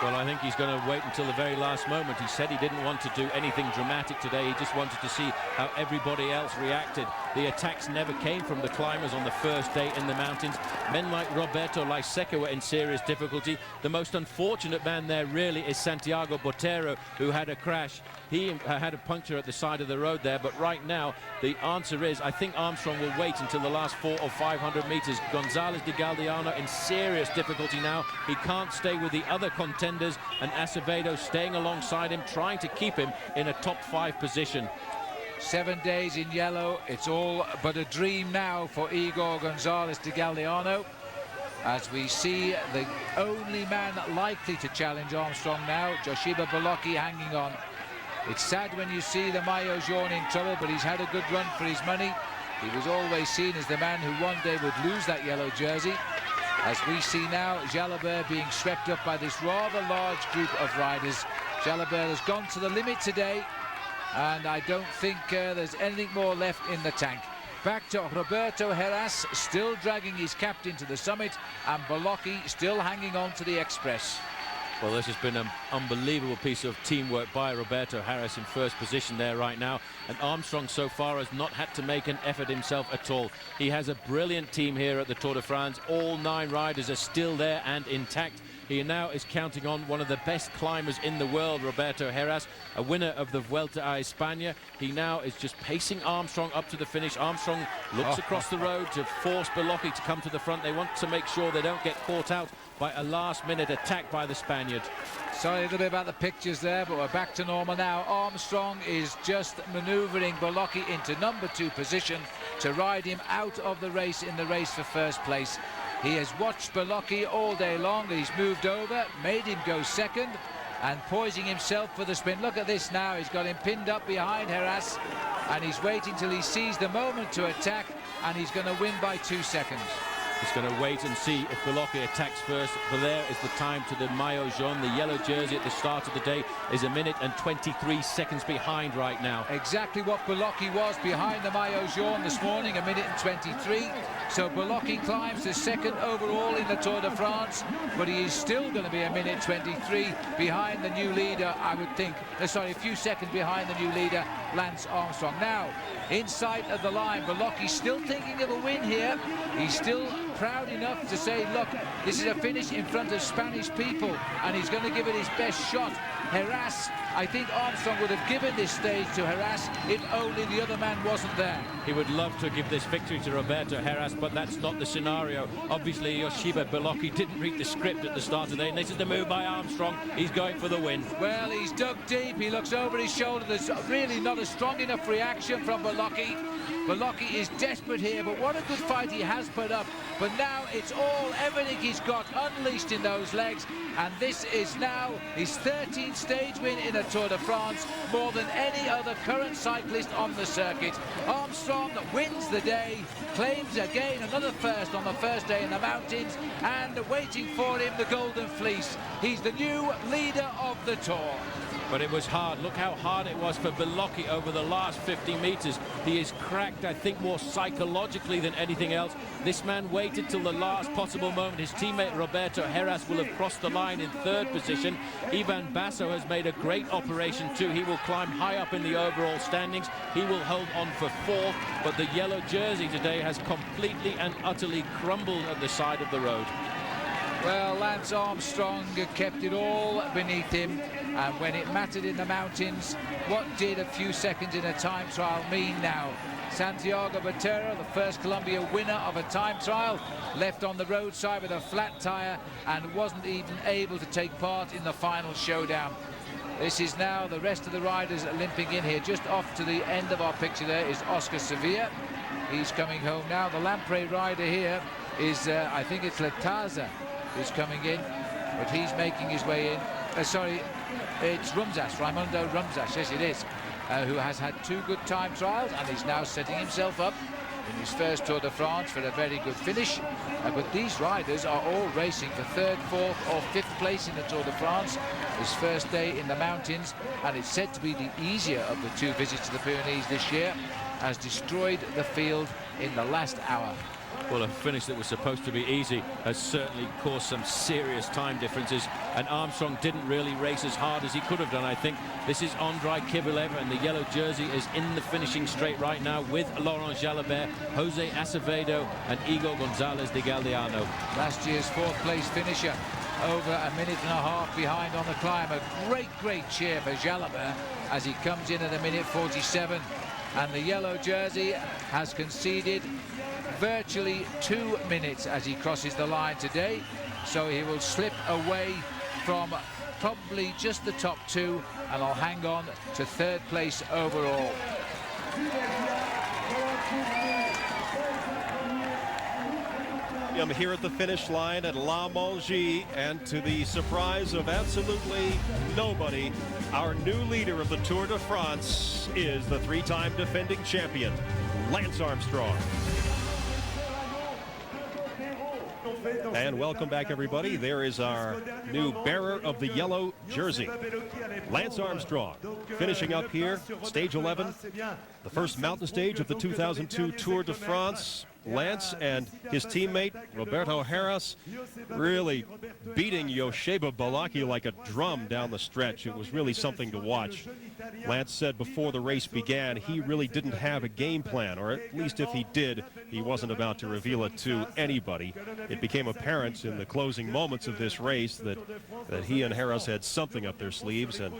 Well, I think he's going to wait until the very last moment. He said he didn't want to do anything dramatic today. He just wanted to see how everybody else reacted. The attacks never came from the climbers on the first day in the mountains. Men like Roberto Laiseca were in serious difficulty. The most unfortunate man there really is Santiago Botero, who had a crash. He had a puncture at the side of the road there, but right now the answer is I think Armstrong will wait until the last 400 or 500 meters. Gonzalez de Galdiano in serious difficulty now. He can't stay with the other contenders, and Acevedo staying alongside him, trying to keep him in a top 5 position. 7 days in yellow. It's all but a dream now for Igor Gonzalez de Galdiano, as we see the only man likely to challenge Armstrong now, Yoshiba Biloki, hanging on. It's sad when you see the Maillot Jaune in trouble, but he's had a good run for his money. He was always seen as the man who one day would lose that yellow jersey. as we see now Jalabert being swept up by this rather large group of riders. Jalabert has gone to the limit today, and I don't think there's anything more left in the tank. Back to Roberto Heras, still dragging his captain to the summit, and Bolocchi still hanging on to the Express. Well, this has been an unbelievable piece of teamwork by Roberto Heras in first position there right now. And Armstrong so far has not had to make an effort himself at all. He has a brilliant team here at the Tour de France. All 9 riders are still there and intact. He now is counting on one of the best climbers in the world, Roberto Heras, a winner of the Vuelta a España. He now is just pacing Armstrong up to the finish. Armstrong looks across the road to force Bolocchi to come to the front. They want to make sure they don't get caught out by a last-minute attack by the Spaniard. Sorry a little bit about the pictures there, but we're back to normal now. Armstrong is just manoeuvring Bolocchi into number 2 position to ride him out of the race in the race for first place. He has watched Bolocchi all day long. He's moved over, made him go second, and poising himself for the sprint. Look at this now. He's got him pinned up behind Heras, and he's waiting till he sees the moment to attack, and he's going to win by 2 seconds. He's going to wait and see if Bolocchi attacks first. But there is the time to the maillot jaune. The yellow jersey at the start of the day is 1 minute and 23 seconds behind right now. Exactly what Bolocchi was behind the maillot jaune this morning, 1 minute and 23. So Bolocchi climbs to second overall in the Tour de France, but he is still going to be 1 minute 23 behind the new leader, I would think. Sorry, a few seconds behind the new leader, Lance Armstrong. Now, in sight of the line, Bolocchi's still thinking of a win here. He's still proud enough to say, look, this is a finish in front of Spanish people, and he's going to give it his best shot. Heras, I think Armstrong would have given this stage to Heras if only the other man wasn't there. He would love to give this victory to Roberto Heras, but that's not the scenario. Obviously, Yoshiba Bolocchi didn't read the script at the start of the day, and this is the move by Armstrong. He's going for the win. Well, he's dug deep. He looks over his shoulder. There's really not a strong enough reaction from Bolocchi. Bolocchi is desperate here, but what a good fight he has put up. But now it's everything he's got unleashed in those legs, and this is now his 13th stage win in a Tour de France, more than any other current cyclist on the circuit. Armstrong wins the day, claims again another first on the first day in the mountains, and waiting for him the Golden Fleece. He's the new leader of the Tour. But it was hard. Look how hard it was for Bolocchi over the last 50 meters. He is cracked, I think, more psychologically than anything else. This man waited till the last possible moment. His teammate Roberto Heras will have crossed the line in 3rd position. Ivan Basso has made a great operation too. He will climb high up in the overall standings. He will hold on for 4th, but the yellow jersey today has completely and utterly crumbled at the side of the road. Well, Lance Armstrong kept it all beneath him, and when it mattered in the mountains, what did a few seconds in a time trial mean now? Santiago Botero, the first Colombia winner of a time trial, left on the roadside with a flat tire and wasn't even able to take part in the final showdown. This is now the rest of the riders limping in here. Just off to the end of our picture there is Oscar Sevilla. He's coming home now. The Lampre rider here is, I think it's Letaza, who's coming in, but he's making his way in. Sorry, it's Rumzas, Raimundo Rumzas, yes it is, who has had 2 good time trials, and he's now setting himself up in his first Tour de France for a very good finish. But these riders are all racing for 3rd, 4th or 5th place in the Tour de France. His first day in the mountains, and it's said to be the easier of the 2 visits to the Pyrenees this year, has destroyed the field in the last hour. Well, a finish that was supposed to be easy has certainly caused some serious time differences, and Armstrong didn't really race as hard as he could have done, I think. This is Andrei Kivilev, and the yellow jersey is in the finishing straight right now with Laurent Jalabert, Jose Acevedo, and Igor Gonzalez de Galdeano. Last year's 4th place finisher, over 1.5 minutes behind on the climb. A great cheer for Jalabert as he comes in at 1:47, and the yellow jersey has conceded virtually 2 minutes as he crosses the line today, so he will slip away from probably just the top 2, and I'll hang on to 3rd place overall. I'm here at the finish line at La Mongie, and to the surprise of absolutely nobody, our new leader of the Tour de France is the 3-time defending champion, Lance Armstrong. And welcome back, everybody. There is our new bearer of the yellow jersey, Lance Armstrong, finishing up here, stage 11, the first mountain stage of the 2002 Tour de France. Lance and his teammate, Roberto Heras, really beating Yosheba Balaki like a drum down the stretch. It was really something to watch. Lance said before the race began he really didn't have a game plan, or at least if he did, he wasn't about to reveal it to anybody. It became apparent in the closing moments of this race that he and Heras had something up their sleeves, and,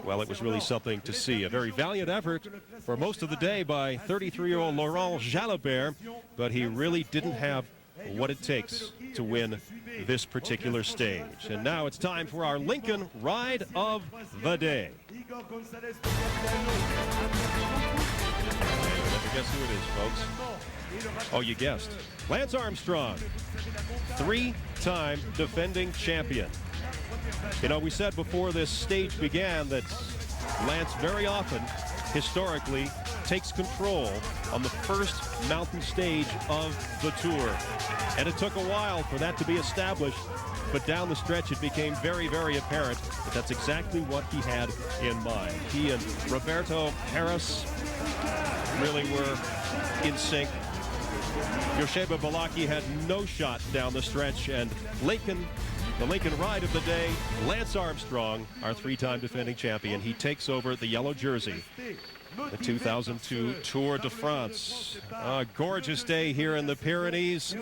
well, it was really something to see. A very valiant effort for most of the day by 33-year-old Laurent Jalabert, but he really didn't have what it takes to win this particular stage. And now it's time for our Lincoln Ride of the Day. Let me guess who it is, folks. Oh, you guessed. Lance Armstrong, three-time defending champion. You know, we said before this stage began that Lance very often, historically, takes control on the first mountain stage of the Tour. And it took a while for that to be established, but down the stretch it became very, very apparent that that's exactly what he had in mind. He and Roberto Heras really were in sync. Yosheba Balaki had no shot down the stretch, and the Lincoln Ride of the Day, Lance Armstrong, our three-time defending champion. He takes over the yellow jersey, the 2002 Tour de France. A gorgeous day here in the Pyrenees.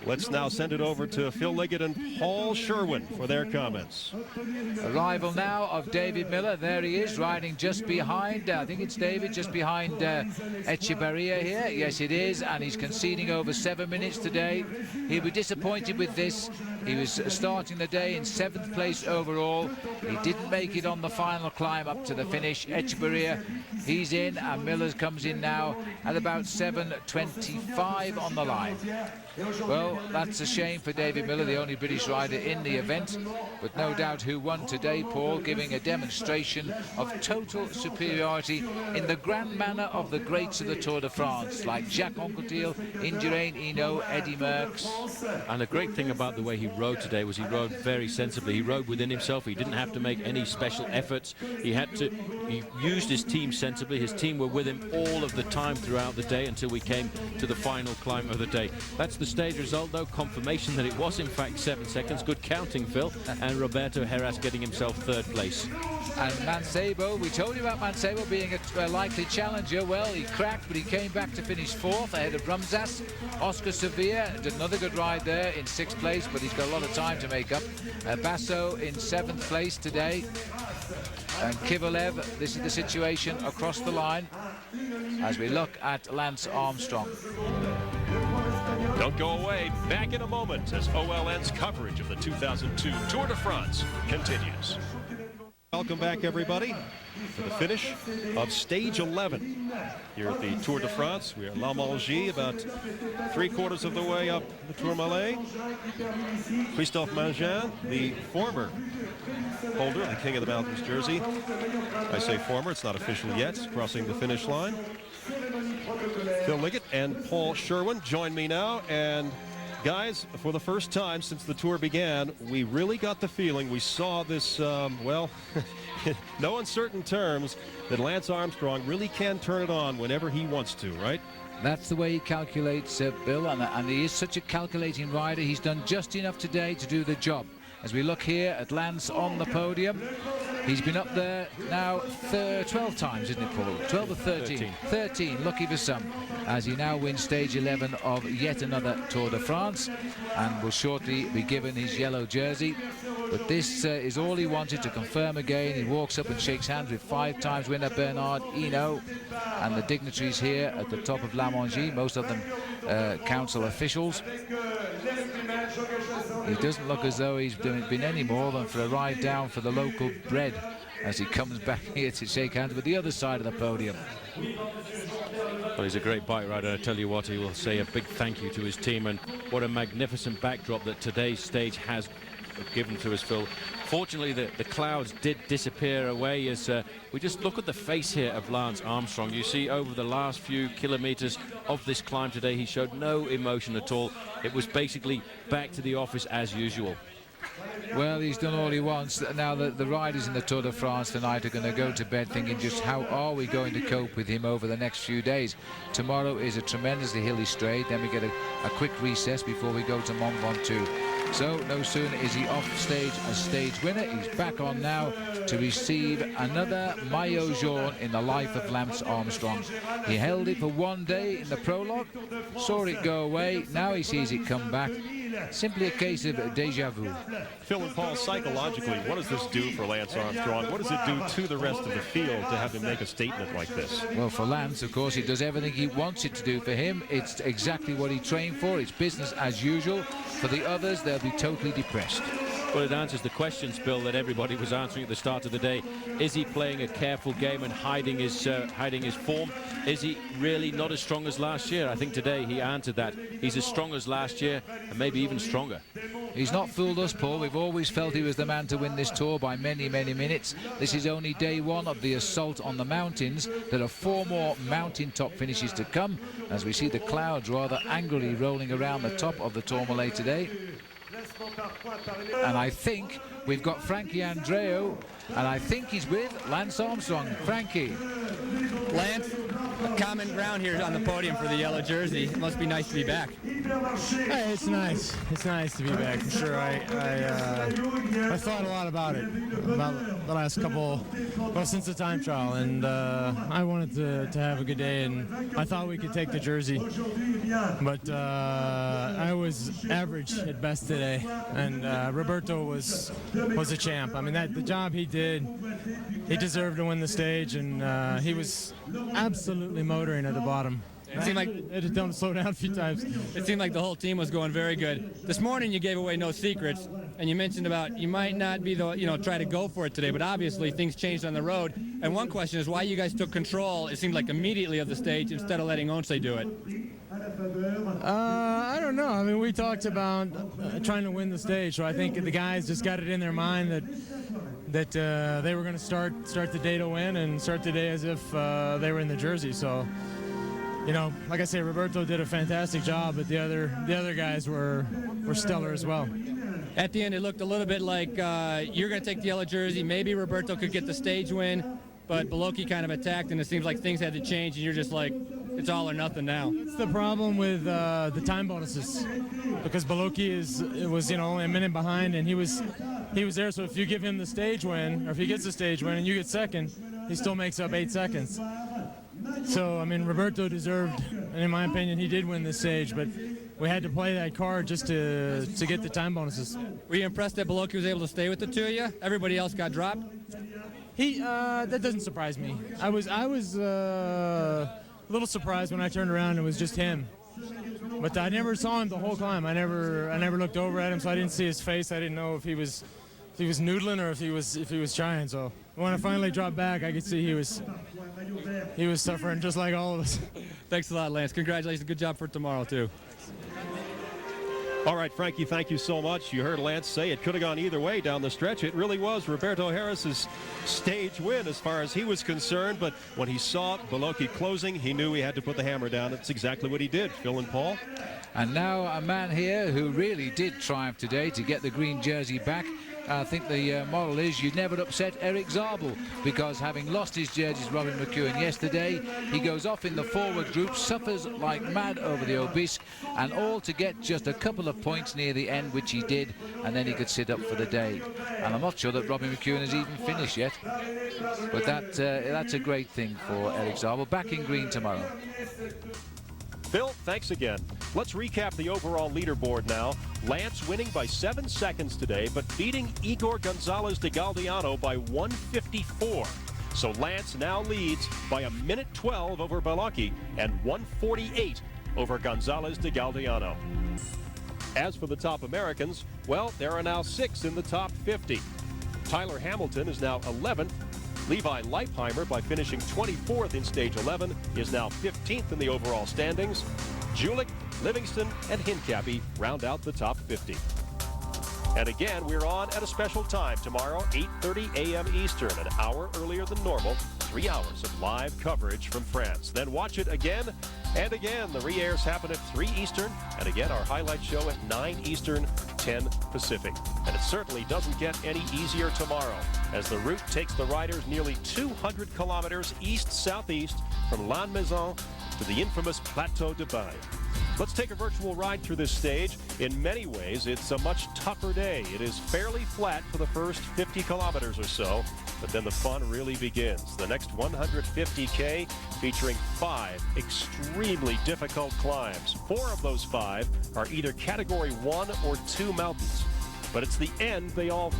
Let's now send it over to Phil Liggett and Paul Sherwen for their comments. Arrival now of David Miller. There he is, riding just behind, I think it's David, just behind Echevarria here. Yes, it is, and he's conceding over 7 minutes today. He'll be disappointed with this. He was starting the day in 7th place overall. He didn't make it on the final climb up to the finish. Echevarria, he's in, and Miller comes in now at about 7:25 on the line. Well, that's a shame for David Miller, the only British rider in the event, but no doubt who won today, Paul, giving a demonstration of total superiority in the grand manner of the greats of the Tour de France, like Jacques Anquetil, Indurain, Hinault, Eddy Merckx. And the great thing about the way he rode today was he rode very sensibly. He rode within himself. He didn't have to make any special efforts. He used his team sensibly. His team were with him all of the time throughout the day until we came to the final climb of the day. That's the stage result, though. Confirmation that it was in fact 7 seconds. Good counting, Phil. And Roberto Heras getting himself 3rd place. And Mancebo, we told you about Mancebo being a likely challenger. Well, he cracked, but he came back to finish 4th ahead of Rumsas. Oscar Sevilla did another good ride there in 6th place, but he's got a lot of time to make up. Basso in 7th place today. And Kovalev, this is the situation across the line as we look at Lance Armstrong. Don't go away. Back in a moment as OLN's coverage of the 2002 Tour de France continues. Welcome back, everybody, for the finish of stage 11 here at the Tour de France. We are La Mongie, about 3/4 of the way up the Tourmalet. Christophe Mangin, the former holder of the King of the Mountains jersey. I say former, it's not official yet, crossing the finish line. Phil Liggett and Paul Sherwen join me now, and guys, for the first time since the Tour began, we really got the feeling, we saw this, well, no uncertain terms, that Lance Armstrong really can turn it on whenever he wants to, right? That's the way he calculates, Bill, and he is such a calculating rider. He's done just enough today to do the job. As we look here at Lance on the podium, he's been up there now 12 times, isn't it, Paul? 12 or 13? 13, lucky for some, as he now wins stage 11 of yet another Tour de France and will shortly be given his yellow jersey. But this is all he wanted to confirm again. He walks up and shakes hands with 5-time winner Bernard Hinault and the dignitaries here at the top of La Mongie, most of them council officials. He doesn't look as though he's been any more than for a ride down for the local bread as he comes back here to shake hands with the other side of the podium. Well, he's a great bike rider. I tell you what, he will say a big thank you to his team, and what a magnificent backdrop that today's stage has given to us, Phil. Fortunately, the clouds did disappear away as we just look at the face here of Lance Armstrong. You see over the last few kilometers of this climb today, he showed no emotion at all. It was basically back to the office as usual. Well, he's done all he wants. Now the riders in the Tour de France tonight are going to go to bed thinking just how are we going to cope with him over the next few days. Tomorrow is a tremendously hilly straight, then we get a quick recess before we go to Mont Ventoux. So no sooner is he off stage as stage winner, he's back on now to receive another maillot jaune in the life of Lance Armstrong. He held it for one day in the prologue, saw it go away, now he sees it come back. Simply a case of déjà vu. Phil and Paul, psychologically, what does this do for Lance Armstrong? What does it do to the rest of the field to have him make a statement like this? Well, for Lance, of course, it does everything he wants it to do. For him, it's exactly what he trained for. It's business as usual. For the others, they'll be totally depressed. Well, it answers the questions, Bill, that everybody was answering at the start of the day. Is he playing a careful game and hiding his form? Is he really not as strong as last year? I think today he answered that. He's as strong as last year and maybe even stronger. He's not fooled us, Paul. We've always felt he was the man to win this Tour by many, many minutes. This is only day one of the assault on the mountains. There are 4 more mountaintop finishes to come as we see the clouds rather angrily rolling around the top of the Tourmalet today. And I think we've got Frankie Andreu, and I think he's with Lance Armstrong. Frankie. Lance, common ground here on the podium for the yellow jersey. It must be nice to be back. Hey, it's nice. It's nice to be back for sure. I thought a lot about it, about the last couple, well, since the time trial, and I wanted to have a good day, and I thought we could take the jersey, but I was average at best today, and Roberto was a champ. I mean, the job he did, he deserved to win the stage, and he was absolutely motoring at the bottom. It seemed like it had done slow down a few times. It seemed like the whole team was going very good. This morning you gave away no secrets, and you mentioned about you might not be the try to go for it today, but obviously things changed on the road. And one question is why you guys took control. It seemed like immediately of the stage instead of letting Once do it. I don't know. I mean, we talked about trying to win the stage, so I think the guys just got it in their mind that they were going to start the day to win and start the day as if they were in the jersey. So, like I say, Roberto did a fantastic job, but the other guys were stellar as well. At the end, it looked a little bit like you're going to take the yellow jersey. Maybe Roberto could get the stage win, but Beloki kind of attacked, and it seems like things had to change, and you're just like, it's all or nothing now. It's the problem with the time bonuses, because Beloki was only a minute behind, and he was there. So if you give him the stage win, or if he gets the stage win and you get second, he still makes up 8 seconds. So I mean, Roberto deserved, and in my opinion, he did win this stage, but we had to play that card just to get the time bonuses. Were you impressed that Beloki was able to stay with the two of you? Everybody else got dropped. That doesn't surprise me. I was a little surprised when I turned around and it was just him. But I never saw him the whole climb. I never looked over at him, so I didn't see his face. I didn't know if he was noodling or if he was trying. So when I finally dropped back, I could see he was suffering just like all of us. Thanks a lot, Lance. Congratulations. Good job for tomorrow too. All right, Frankie, thank you so much. You heard Lance say it could have gone either way down the stretch. It really was Roberto Harris's stage win as far as he was concerned, but when he saw Beloki closing, he knew he had to put the hammer down. That's exactly what he did. Phil and Paul. And now a man here who really did triumph today to get the green jersey back. I think the moral is you never upset Eric Zabel, because having lost his jerseys Robin McEwen yesterday, he goes off in the forward group, suffers like mad over the Obisque, and all to get just a couple of points near the end, which he did, and then he could sit up for the day. And I'm not sure that Robin McEwen has even finished yet, but that's a great thing for Eric Zabel. Back in green tomorrow. Phil, thanks again. Let's recap the overall leaderboard now. Lance winning by 7 seconds today, but beating Igor Gonzalez de Galdeano by 1:54. So Lance now leads by 1:12 over Beloki and 1:48 over Gonzalez de Galdeano. As for the top Americans, well, there are now 6 in the top 50. Tyler Hamilton is now 11th. Levi Leipheimer, by finishing 24th in stage 11, is now 15th in the overall standings. Julich, Livingston, and Hincapie round out the top 50. And again, we're on at a special time tomorrow, 8:30 a.m. Eastern, an hour earlier than normal. 3 hours of live coverage from France. Then watch it again and again. The re-airs happen at 3 Eastern, and again our highlight show at 9 Eastern, 10 Pacific. And it certainly doesn't get any easier tomorrow, as the route takes the riders nearly 200 kilometers east-southeast from Lannemezan to the infamous Plateau de Baille. Let's take a virtual ride through this stage. In many ways, it's a much tougher day. It is fairly flat for the first 50 kilometers or so, but then the fun really begins. The next 150K featuring 5 extremely difficult climbs. 4 of those 5 are either Category 1 or 2 mountains, but it's the end they all